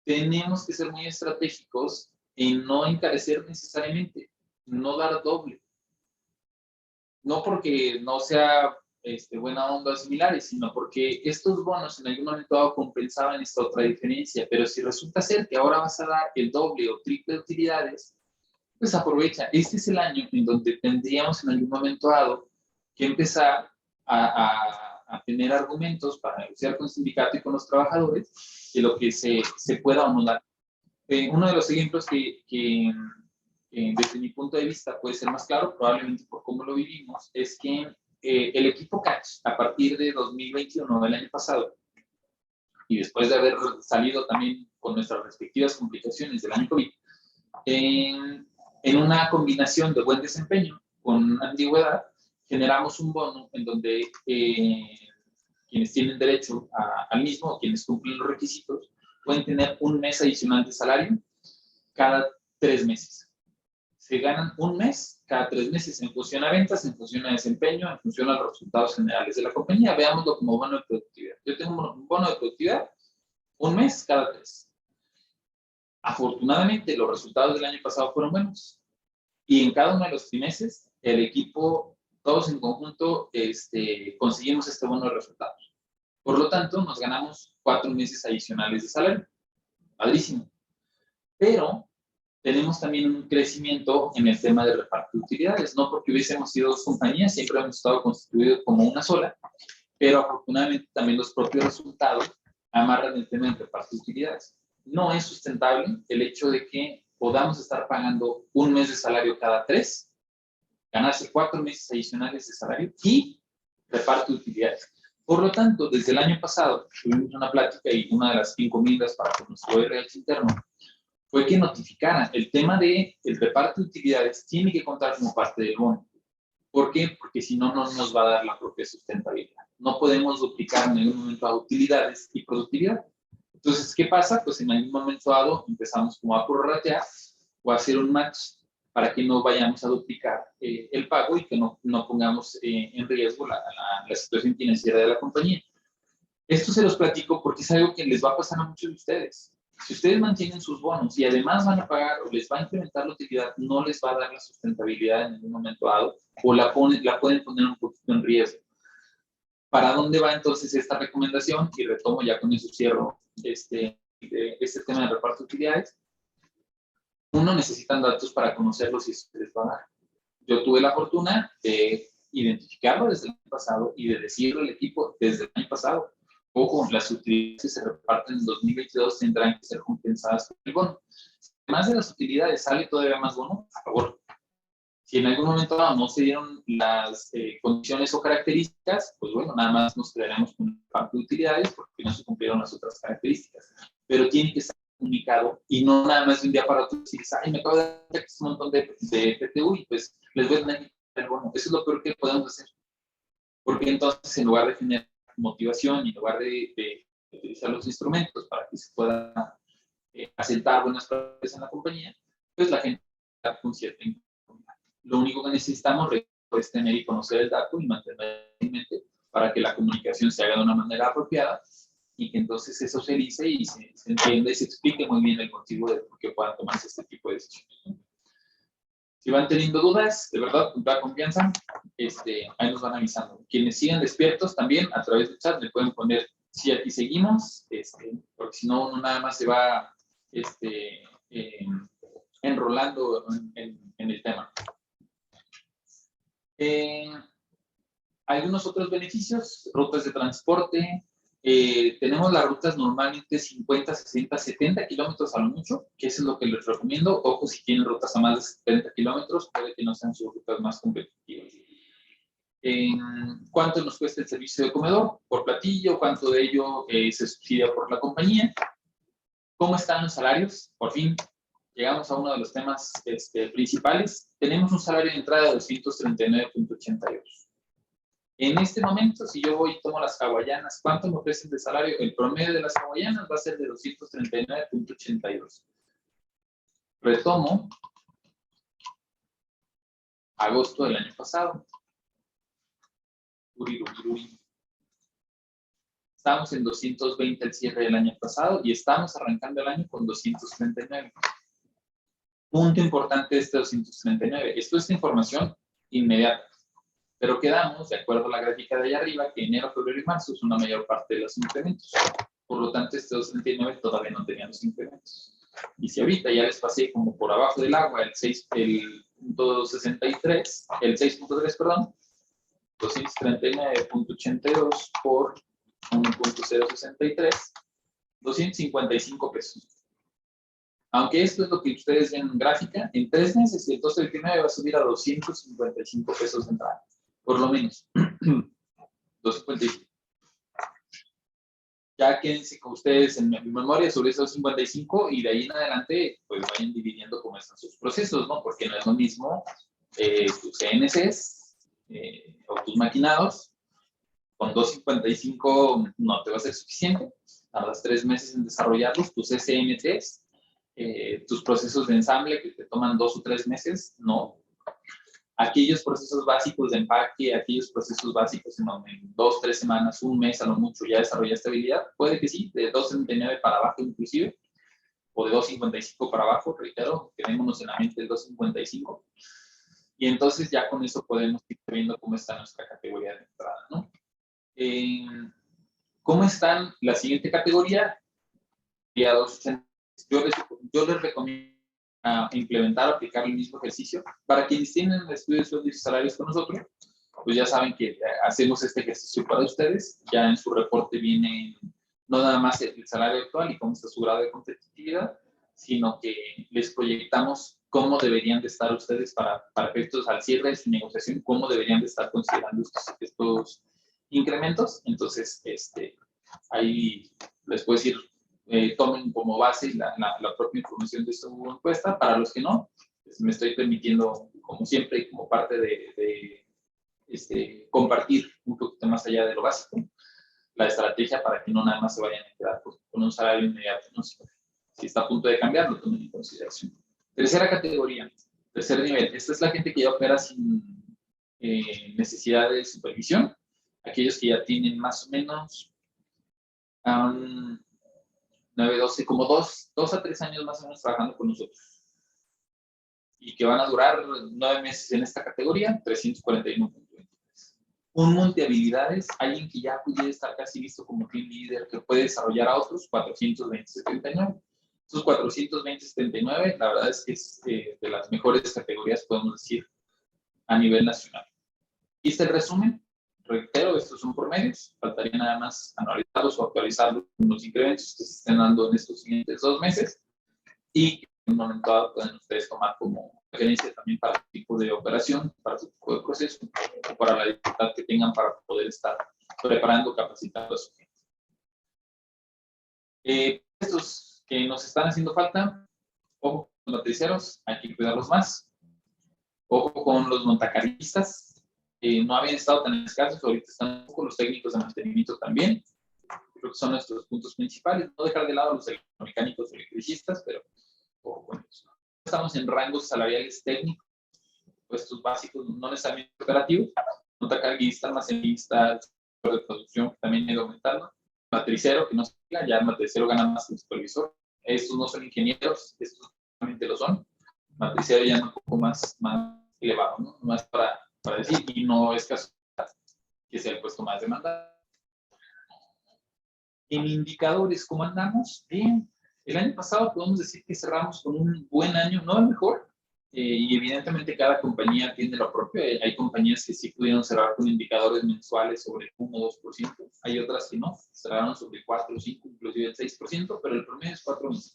Tenemos que ser muy estratégicos en no encarecer necesariamente, no dar doble. No porque no sea buena onda o similares, sino porque estos bonos en algún momento dado compensaban esta otra diferencia, pero si resulta ser que ahora vas a dar el doble o triple de utilidades, pues aprovecha. Este es el año en donde tendríamos en algún momento dado que empezar a tener argumentos para negociar con el sindicato y con los trabajadores de lo que se pueda o no dar. Uno de los ejemplos que desde mi punto de vista puede ser más claro, probablemente por cómo lo vivimos, es que el equipo Catch, a partir de 2021, del año pasado, y después de haber salido también con nuestras respectivas complicaciones del año COVID, en una combinación de buen desempeño con antigüedad, generamos un bono en donde quienes tienen derecho al mismo, o quienes cumplen los requisitos, pueden tener un mes adicional de salario cada 3 meses. Se ganan un mes cada 3 meses en función a ventas, en función a desempeño, en función a los resultados generales de la compañía. Veámoslo como bono de productividad. Yo tengo un bono de productividad un mes cada 3. Afortunadamente, los resultados del año pasado fueron buenos. Y en cada uno de los trimestres, el equipo, todos en conjunto, conseguimos este bono de resultados. Por lo tanto, nos ganamos 4 meses adicionales de salario. Padrísimo. Pero tenemos también un crecimiento en el tema de reparto de utilidades, no porque hubiésemos sido 2 compañías, siempre hemos estado constituidos como una sola, pero afortunadamente también los propios resultados amarran el tema del reparto de utilidades. No es sustentable el hecho de que podamos estar pagando un mes de salario cada 3, ganarse 4 meses adicionales de salario y reparto de utilidades. Por lo tanto, desde el año pasado tuvimos una plática y una de las encomiendas para con nuestro RH interno fue que notificaran el tema del reparto de utilidades tiene que contar como parte del bono. ¿Por qué? Porque si no, no nos va a dar la propia sustentabilidad. No podemos duplicar en algún momento a utilidades y productividad. Entonces, ¿qué pasa? Pues en algún momento dado empezamos como a prorratear o a hacer un match para que no vayamos a duplicar el pago y que no pongamos en riesgo la situación financiera de la compañía. Esto se los platico porque es algo que les va a pasar a muchos de ustedes. Si ustedes mantienen sus bonos y además van a pagar o les va a incrementar la utilidad, no les va a dar la sustentabilidad en ningún momento dado o la pueden poner un poquito en riesgo. ¿Para dónde va entonces esta recomendación? Y retomo ya con eso cierro este tema de reparto de utilidades. Uno, necesitan datos para conocerlo si se les va a dar. Yo tuve la fortuna de identificarlo desde el año pasado y de decirle al equipo desde el año pasado, Ojo, las utilidades que se reparten en 2022 tendrán que ser compensadas por el bono. Además de las utilidades, sale todavía más bono, a favor. Si en algún momento no se dieron las condiciones o características, pues bueno, nada más nos quedaremos con parte de utilidades porque no se cumplieron las otras características. Pero tiene que estar comunicado y no nada más de un día para otro decir, ay, me acabo de dar un montón de PTU y pues les voy a tener que quitar el bono. Eso es lo peor que podemos hacer. Porque entonces, en lugar de generar motivación y en lugar de utilizar los instrumentos para que se pueda asentar buenas prácticas en la compañía, pues la gente está con cierta inconformidad. Lo único que necesitamos es tener y conocer el dato y mantenerlo en mente para que la comunicación se haga de una manera apropiada y que entonces eso se dice y se entienda y se explique muy bien el motivo de por qué puedan tomarse este tipo de decisiones. Si van teniendo dudas, de verdad, con toda confianza, ahí nos van avisando. Quienes sigan despiertos también, a través del chat, le pueden poner si aquí seguimos, porque si no, uno nada más se va enrolando en el tema. Algunos otros beneficios, rutas de transporte. Tenemos las rutas normalmente 50, 60, 70 kilómetros a lo mucho, que eso es lo que les recomiendo. Ojo, si tienen rutas a más de 70 kilómetros, puede que no sean sus rutas más competitivas. ¿Cuánto nos cuesta el servicio de comedor por platillo? ¿Cuánto de ello se subsidia por la compañía? ¿Cómo están los salarios? Por fin, llegamos a uno de los temas principales. Tenemos un salario de entrada de 239.82. En este momento, si yo voy y tomo las hawaianas, ¿cuánto me ofrecen de salario? El promedio de las hawaianas va a ser de 239.82. Retomo agosto del año pasado. Estamos en 220 al cierre del año pasado y estamos arrancando el año con 239. Punto importante de este 239. Esto es información inmediata. Pero quedamos, de acuerdo a la gráfica de allá arriba, que enero, febrero y marzo son la mayor parte de los incrementos. Por lo tanto, este 239 todavía no tenía los incrementos. Y si ahorita ya les pasé como por abajo del agua el 6.63, el 6.3, perdón, 239.82 por 1.063, 255 pesos. Aunque esto es lo que ustedes ven en gráfica, en 3 meses el 239 va a subir a 255 pesos de entrada. Por lo menos. 255. Ya quédense con ustedes en mi memoria sobre esos 55 y de ahí en adelante pues vayan dividiendo cómo están sus procesos, ¿no? Porque no es lo mismo tus CNCs o tus maquinados. Con 255 no te va a ser suficiente. Tardas 3 meses en desarrollarlos. Tus SMTs, tus procesos de ensamble que te toman 2 o 3 meses, no. Aquellos procesos básicos de empaque, aquellos procesos básicos en 2, 3 semanas, un mes a lo mucho ya desarrollaste habilidad, puede que sí, de 2.79 para abajo inclusive, o de 2.55 para abajo, reitero, quedémonos en la mente del 2.55, y entonces ya con eso podemos ir viendo cómo está nuestra categoría de entrada, ¿no? ¿Cómo están la siguiente categoría? Yo les recomiendo implementar, aplicar el mismo ejercicio. Para quienes tienen estudios de sueldos y salarios con nosotros, pues ya saben que hacemos este ejercicio para ustedes. Ya en su reporte viene no nada más el salario actual y cómo está su grado de competitividad, sino que les proyectamos cómo deberían de estar ustedes para efectos al cierre de su negociación, cómo deberían de estar considerando estos incrementos. Entonces, ahí les puedo decir, tomen como base la propia información de su encuesta. Para los que no, pues me estoy permitiendo, como siempre, y como parte de compartir un poquito más allá de lo básico, la estrategia para que no nada más se vayan a quedar con un salario inmediato, ¿no? Si está a punto de cambiar, lo tomen en consideración. Tercera categoría, tercer nivel. Esta es la gente que ya opera sin necesidad de supervisión. Aquellos que ya tienen más o menos 9, 12, como 2 a 3 años más o menos trabajando con nosotros. Y que van a durar 9 meses en esta categoría, 341.23. Un multihabilidades, alguien que ya pudiera estar casi listo como team leader, que puede desarrollar a otros, 420.79. Estos 420.79, la verdad es que es de las mejores categorías, podemos decir, a nivel nacional. ¿Y este el resumen? Reitero, estos son promedios, faltaría nada más analizarlos o actualizarlos con los incrementos que se estén dando en estos siguientes 2 meses y en un momento dado pueden ustedes tomar como referencia también para su tipo de operación, para su tipo de proceso o para la dificultad que tengan para poder estar preparando, capacitando a su gente. Estos que nos están haciendo falta, ojo con los matriceros, hay que cuidarlos más. Ojo con los montacarguistas, no habían estado tan escasos, ahorita están un poco los técnicos de mantenimiento también. Creo que son nuestros puntos principales. No dejar de lado a los electromecánicos o electricistas, pero ojo con eso. Estamos en rangos salariales técnicos, puestos básicos, no necesariamente operativos. Montacarguista, almacenista, de producción, que también ha ido aumentando. Matricero, que no se diga, ya el matricero gana más que el supervisor. Estos no son ingenieros, estos realmente lo son. Matricero ya es un poco más elevado, ¿no? No es para decir, y no es casualidad que sea el puesto más demandado. En indicadores, ¿cómo andamos? Bien. El año pasado podemos decir que cerramos con un buen año, no el mejor, y evidentemente cada compañía tiene lo propio. Hay compañías que sí pudieron cerrar con indicadores mensuales sobre el 1 o 2%, hay otras que no, cerraron sobre el 4 o 5, inclusive el 6%, pero el promedio es 4.23.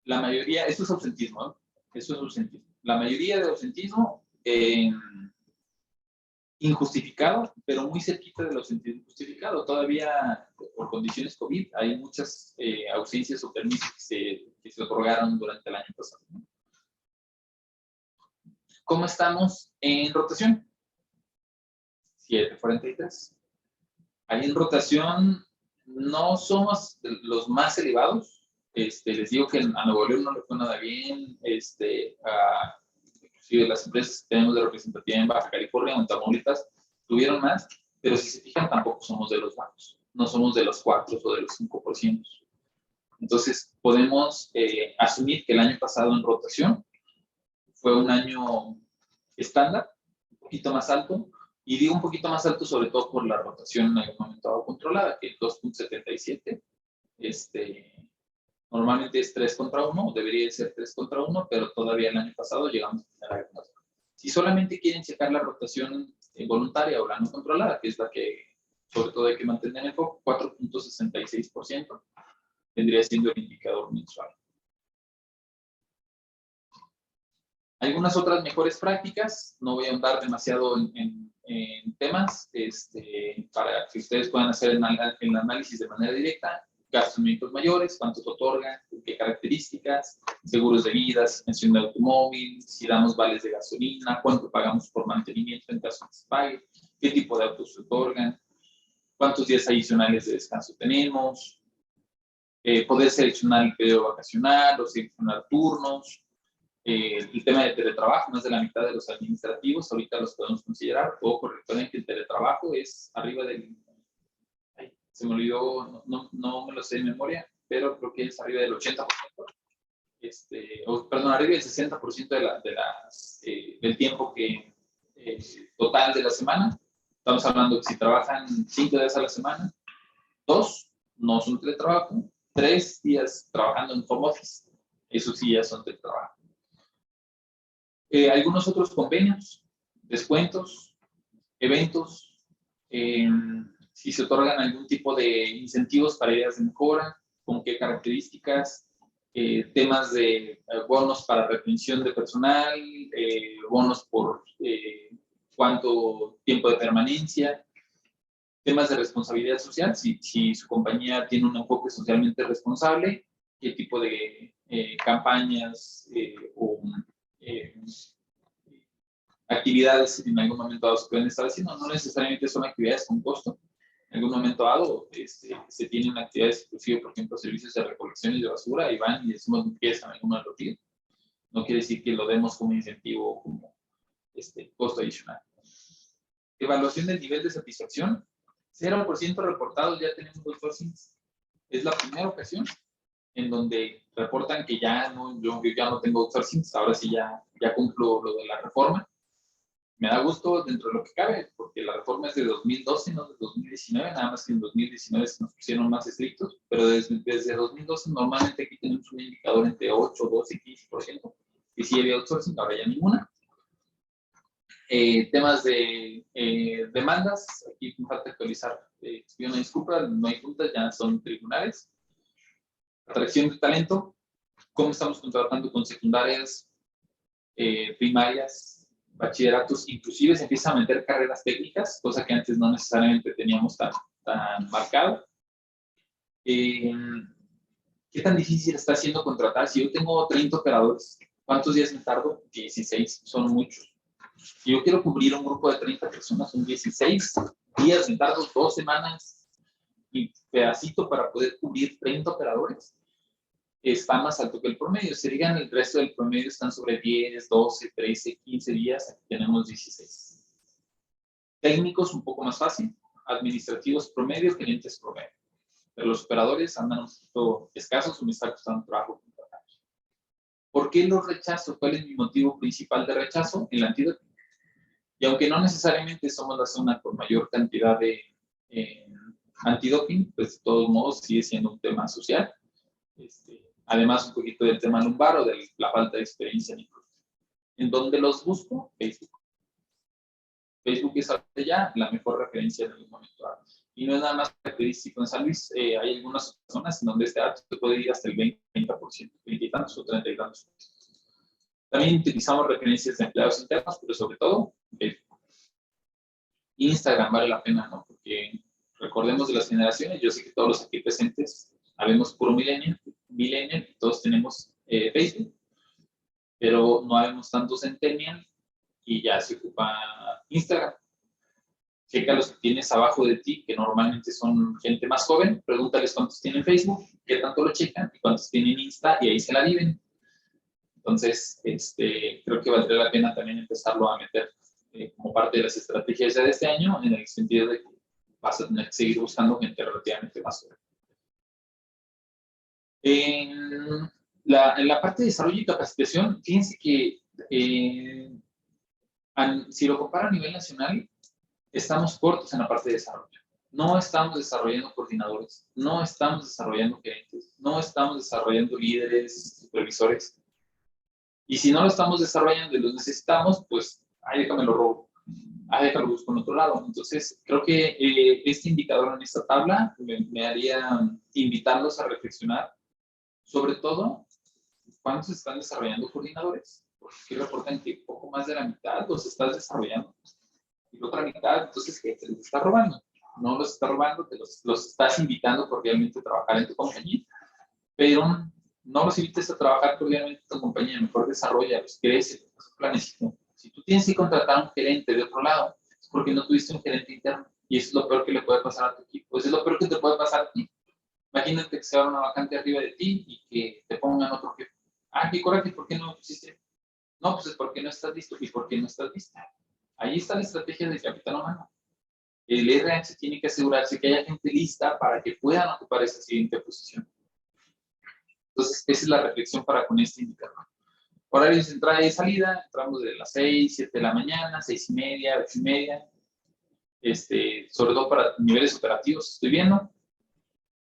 La mayoría, esto es ausentismo, ¿no? Eso es ausentismo. La mayoría de ausentismo injustificado, pero muy cerquita del ausentismo justificado. Todavía, por condiciones COVID, hay muchas ausencias o permisos que se otorgaron durante el año pasado, ¿no? ¿Cómo estamos en rotación? 7.43. Ahí en rotación no somos los más elevados. Les digo que a Nuevo León no le fue nada bien. Inclusive las empresas que tenemos de representativa en Baja California o en Tamaulipas tuvieron más, pero si se fijan tampoco somos de los bajos. No somos de los 4 o de los 5%. Entonces podemos asumir que el año pasado en rotación fue un año estándar, un poquito más alto, y digo un poquito más alto sobre todo por la rotación en algún momento dado controlada, que es 2.77. Normalmente es 3 contra 1, debería ser 3 contra 1, pero todavía el año pasado llegamos a tener algunas. Si solamente quieren checar la rotación voluntaria o la no controlada, que es la que sobre todo hay que mantener en foco, 4.66% vendría siendo el indicador mensual. Algunas otras mejores prácticas, no voy a ahondar demasiado en temas, para que ustedes puedan hacer el análisis de manera directa. Gastos médicos mayores, cuántos otorgan, qué características, seguros de vida, suspensión de automóvil, si damos vales de gasolina, cuánto pagamos por mantenimiento en caso de se pague, qué tipo de autos se otorgan, cuántos días adicionales de descanso tenemos, poder seleccionar el periodo vacacional o seleccionar turnos. El tema de teletrabajo, más de la mitad de los administrativos ahorita los podemos considerar. Ojo, recuerden que el teletrabajo es arriba del... se me olvidó, no me lo sé de memoria, pero creo que es arriba del 80%. Perdón, arriba del 60% del tiempo que total de la semana. Estamos hablando que si trabajan 5 días a la semana, 2 no son teletrabajo, 3 días trabajando en home office, eso sí ya son teletrabajo. Algunos otros convenios, descuentos, eventos, si se otorgan algún tipo de incentivos para ideas de mejora, con qué características, temas de bonos para retención de personal, bonos por cuánto tiempo de permanencia, temas de responsabilidad social, si su compañía tiene un enfoque socialmente responsable, qué tipo de campañas o actividades en algún momento dado se pueden estar haciendo. No necesariamente son actividades con costo. En algún momento dado se tienen actividades exclusivas, por ejemplo, servicios de recolección y de basura, y van y decimos limpieza en alguno de los días. No quiere decir que lo demos como incentivo o como costo adicional. Evaluación del nivel de satisfacción. 0% reportados, ya tenemos outsourcings. Es la primera ocasión en donde reportan que yo ya no tengo outsourcings, ahora sí ya cumplo lo de la reforma. Me da gusto dentro de lo que cabe, porque la reforma es de 2012, no de 2019, nada más que en 2019 se nos pusieron más estrictos, pero desde 2012 normalmente aquí tenemos un indicador entre 8, 12 y 15%, y si había outsourcing, ahora ya ninguna. Temas de demandas, aquí me falta actualizar, pido una disculpa, no hay juntas, ya son tribunales. Atracción de talento, cómo estamos contratando con secundarias, primarias, bachilleratos, inclusive se empieza a meter carreras técnicas, cosa que antes no necesariamente teníamos tan marcado. ¿Qué tan difícil está siendo contratar? Si yo tengo 30 operadores, ¿cuántos días me tardo? 16, son muchos. Si yo quiero cubrir un grupo de 30 personas, son 16 días, me tardo 2 semanas y pedacito para poder cubrir 30 operadores. Está más alto que el promedio. Si digan, el resto del promedio están sobre 10, 12, 13, 15 días, aquí tenemos 16. Técnicos un poco más fácil, administrativos promedio, gerentes promedio. Pero los operadores andan un poquito escasos o me está costando trabajo contratarlos. ¿Por qué los rechazo? ¿Cuál es mi motivo principal de rechazo? El antídoto. Y aunque no necesariamente somos la zona con mayor cantidad de antidoping, pues de todos modos sigue siendo un tema social. Además, un poquito del tema lumbar o de la falta de experiencia en el producto. ¿En dónde los busco? Facebook. Facebook es ya la mejor referencia en el momento. Y no es nada más característico en San Luis. Hay algunas zonas en donde este dato se puede ir hasta el 20%, 20 y tantos o 30 y tantos. También utilizamos referencias de empleados internos, pero sobre todo Facebook. Instagram vale la pena, ¿no? Porque recordemos de las generaciones, yo sé que todos los aquí presentes, habemos puro millennial, y todos tenemos Facebook, pero no habemos tantos centennial y ya se ocupa Instagram. Checa los que tienes abajo de ti, que normalmente son gente más joven, pregúntales cuántos tienen Facebook, qué tanto lo checan y cuántos tienen Insta y ahí se la viven. Entonces, creo que valdría la pena también empezarlo a meter como parte de las estrategias ya de este año, en el sentido de que vas a tener que seguir buscando gente relativamente más joven. En la parte de desarrollo y capacitación, fíjense que si lo comparo a nivel nacional, estamos cortos en la parte de desarrollo. No estamos desarrollando coordinadores, no estamos desarrollando gerentes, no estamos desarrollando líderes, supervisores. Y si no lo estamos desarrollando y los necesitamos, pues, déjame lo robo. Déjalo busco en otro lado. Entonces, creo que este indicador en esta tabla me haría invitarlos a reflexionar, sobre todo, ¿cuántos están desarrollando coordinadores? Porque aquí reportan que poco más de la mitad los estás desarrollando. Y la otra mitad, entonces, ¿qué? Te los está robando. No los está robando, te los estás invitando cordialmente a trabajar en tu compañía. Pero no los invites a trabajar cordialmente en tu compañía, mejor desarrollalos, crece, planes. Si tú tienes que contratar a un gerente de otro lado, es porque no tuviste un gerente interno. Y eso es lo peor que le puede pasar a tu equipo. Eso es lo peor que te puede pasar a ti. Imagínate que se abra una vacante arriba de ti y que te pongan otro jefe. Qué coraje, ¿por qué no lo pusiste? No, pues es porque no estás listo. ¿Y por qué no estás lista? Ahí está la estrategia del capital humano. El RH tiene que asegurarse que haya gente lista para que puedan ocupar esa siguiente posición. Entonces, esa es la reflexión para con este indicador. Horarios de entrada y de salida, entramos de las 6, 7 de la mañana, 6:30, 8:30. Sobre todo para niveles operativos, estoy viendo.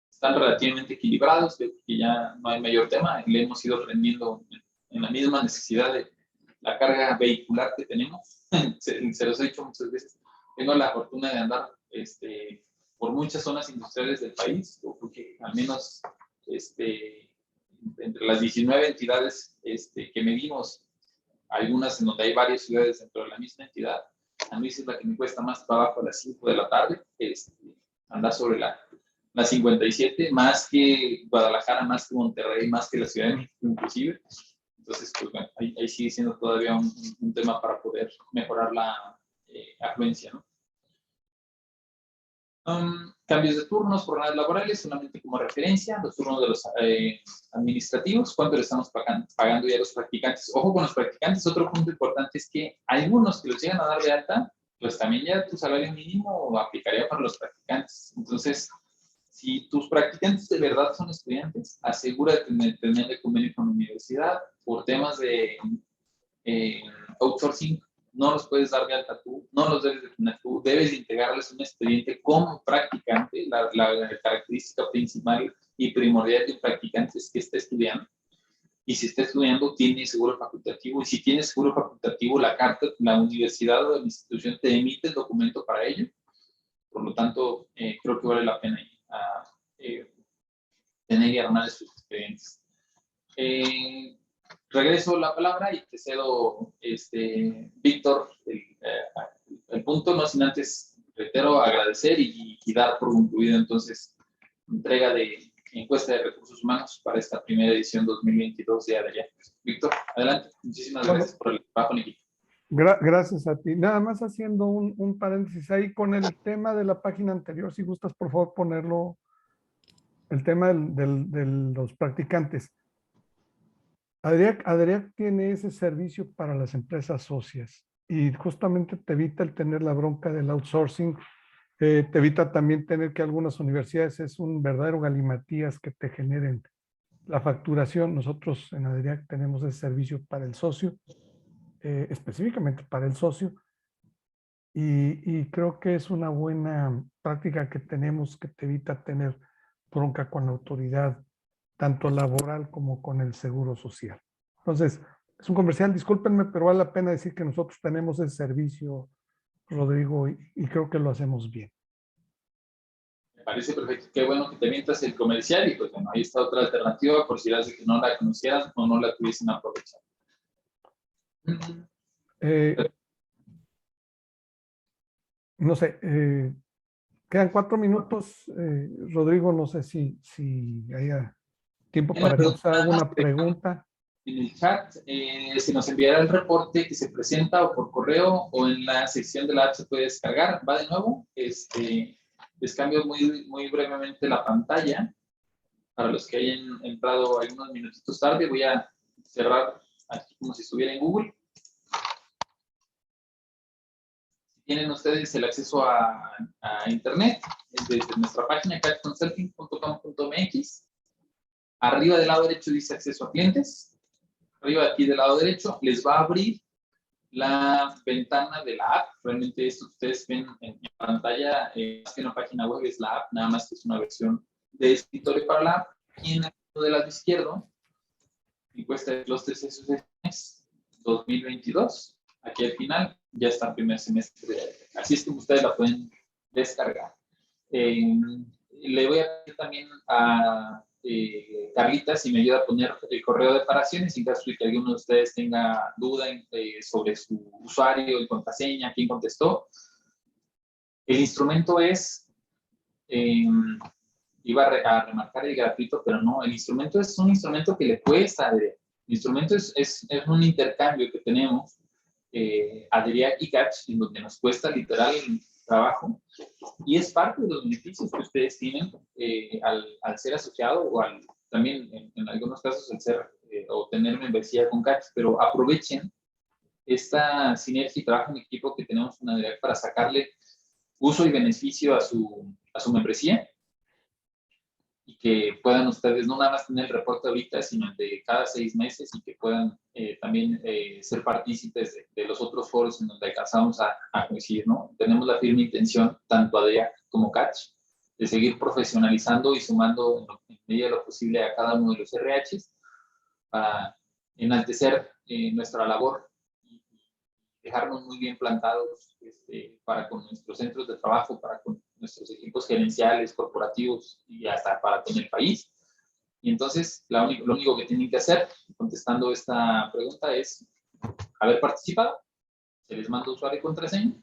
Están relativamente equilibrados, creo que ya no hay mayor tema. Le hemos ido aprendiendo en la misma necesidad de la carga vehicular que tenemos. se los he dicho muchas veces. Tengo la fortuna de andar por muchas zonas industriales del país, porque al menos entre las 19 entidades que medimos, algunas en donde hay varias ciudades dentro de la misma entidad, a mí es la que me cuesta más trabajo a las 5 de la tarde, andar sobre la 57, más que Guadalajara, más que Monterrey, más que la Ciudad de México inclusive. Entonces, pues bueno, ahí sigue siendo todavía un tema para poder mejorar la afluencia, ¿no? Cambios de turnos, jornadas laborales, solamente como referencia, los turnos de los administrativos, cuánto le estamos pagando ya a los practicantes. Ojo con los practicantes, otro punto importante es que algunos que los llegan a dar de alta, pues también ya tu salario mínimo aplicaría para los practicantes. Entonces, si tus practicantes de verdad son estudiantes, asegúrate de tener el convenio con la universidad por temas de outsourcing. No los puedes dar de alta tú, no los debes de tener tú, debes de integrarles un expediente como practicante. La característica principal y primordial del practicante es que esté estudiando. y si está estudiando tiene seguro facultativo, y si tiene seguro facultativo, la carta, la universidad o la institución te emite el documento para ello. Por lo tanto, creo que vale la pena tener y armar sus expedientes. Regreso la palabra y te cedo, Víctor, el punto, no sin antes, reitero, agradecer y dar por concluido entonces entrega de encuesta de recursos humanos para esta primera edición 2022 de ADERIA. Víctor, adelante. Muchísimas gracias por el trabajo en equipo. Gracias a ti. Nada más haciendo un paréntesis ahí con el tema de la página anterior, si gustas, por favor, ponerlo, el tema de los practicantes. ADERIAC tiene ese servicio para las empresas socias y justamente te evita el tener la bronca del outsourcing, te evita también tener que algunas universidades es un verdadero galimatías que te generen la facturación. Nosotros en ADERIAC tenemos ese servicio para el socio, específicamente para el socio, y creo que es una buena práctica que tenemos que te evita tener bronca con la autoridad, tanto laboral como con el seguro social. Entonces, es un comercial, discúlpenme, pero vale la pena decir que nosotros tenemos ese servicio, Rodrigo, y creo que lo hacemos bien. Me parece perfecto. Qué bueno que te mientas el comercial y pues bueno, ahí está otra alternativa por si las de que no la conocieran o no la tuviesen aprovechado. No sé, quedan 4 minutos. Rodrigo, no sé si haya tiempo para que nos haga alguna pregunta. En el chat, se nos enviará el reporte que se presenta o por correo o en la sección de la app se puede descargar. Va de nuevo. Les cambio muy brevemente la pantalla. Para los que hayan entrado algunos minutitos tarde, voy a cerrar aquí como si estuviera en Google. Tienen ustedes el acceso a internet desde nuestra página catchconsulting.com.mx. Arriba del lado derecho dice acceso a clientes. Arriba aquí del lado derecho les va a abrir la ventana de la app. Realmente esto que ustedes ven en pantalla, más que una página web, es la app, nada más que es una versión de escritorio para la app. Y en el lado del lado izquierdo, encuesta de clústeres y asociaciones 2022. Aquí al final ya está el primer semestre. Así es como ustedes la pueden descargar. Le voy a pedir también a Carlita si me ayuda a poner el correo de operaciones en caso de que alguno de ustedes tenga duda sobre su usuario y contraseña, quién contestó. El instrumento es, iba a remarcar el gratuito, pero no, el instrumento es un instrumento que le cuesta adherir. El instrumento es un intercambio que tenemos, ADERIAC y Catch, en donde nos cuesta literal trabajo, y es parte de los beneficios que ustedes tienen al ser asociado o también en algunos casos al ser o tener membresía con Catch, pero aprovechen esta sinergia y trabajo en equipo que tenemos con ADERIAC para sacarle uso y beneficio a su membresía, y que puedan ustedes no nada más tener el reporte ahorita, sino de cada 6 meses, y que puedan también ser partícipes de los otros foros en donde alcanzamos a coincidir, ¿no? Tenemos la firme intención, tanto ADERIAC como Catch, de seguir profesionalizando y sumando en medida de lo posible a cada uno de los RHs para enaltecer nuestra labor y dejarnos muy bien plantados para con nuestros centros de trabajo, para con nuestros equipos gerenciales, corporativos y hasta para con el país. Y entonces, lo único que tienen que hacer, contestando esta pregunta, es haber participado, se les manda usuario y contraseña,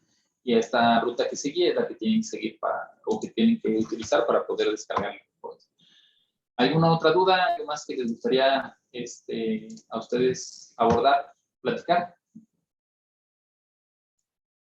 y esta ruta que sigue es la que tienen que seguir o que tienen que utilizar para poder descargar el reporte. ¿Alguna otra duda? ¿Algo más que les gustaría a ustedes abordar, platicar?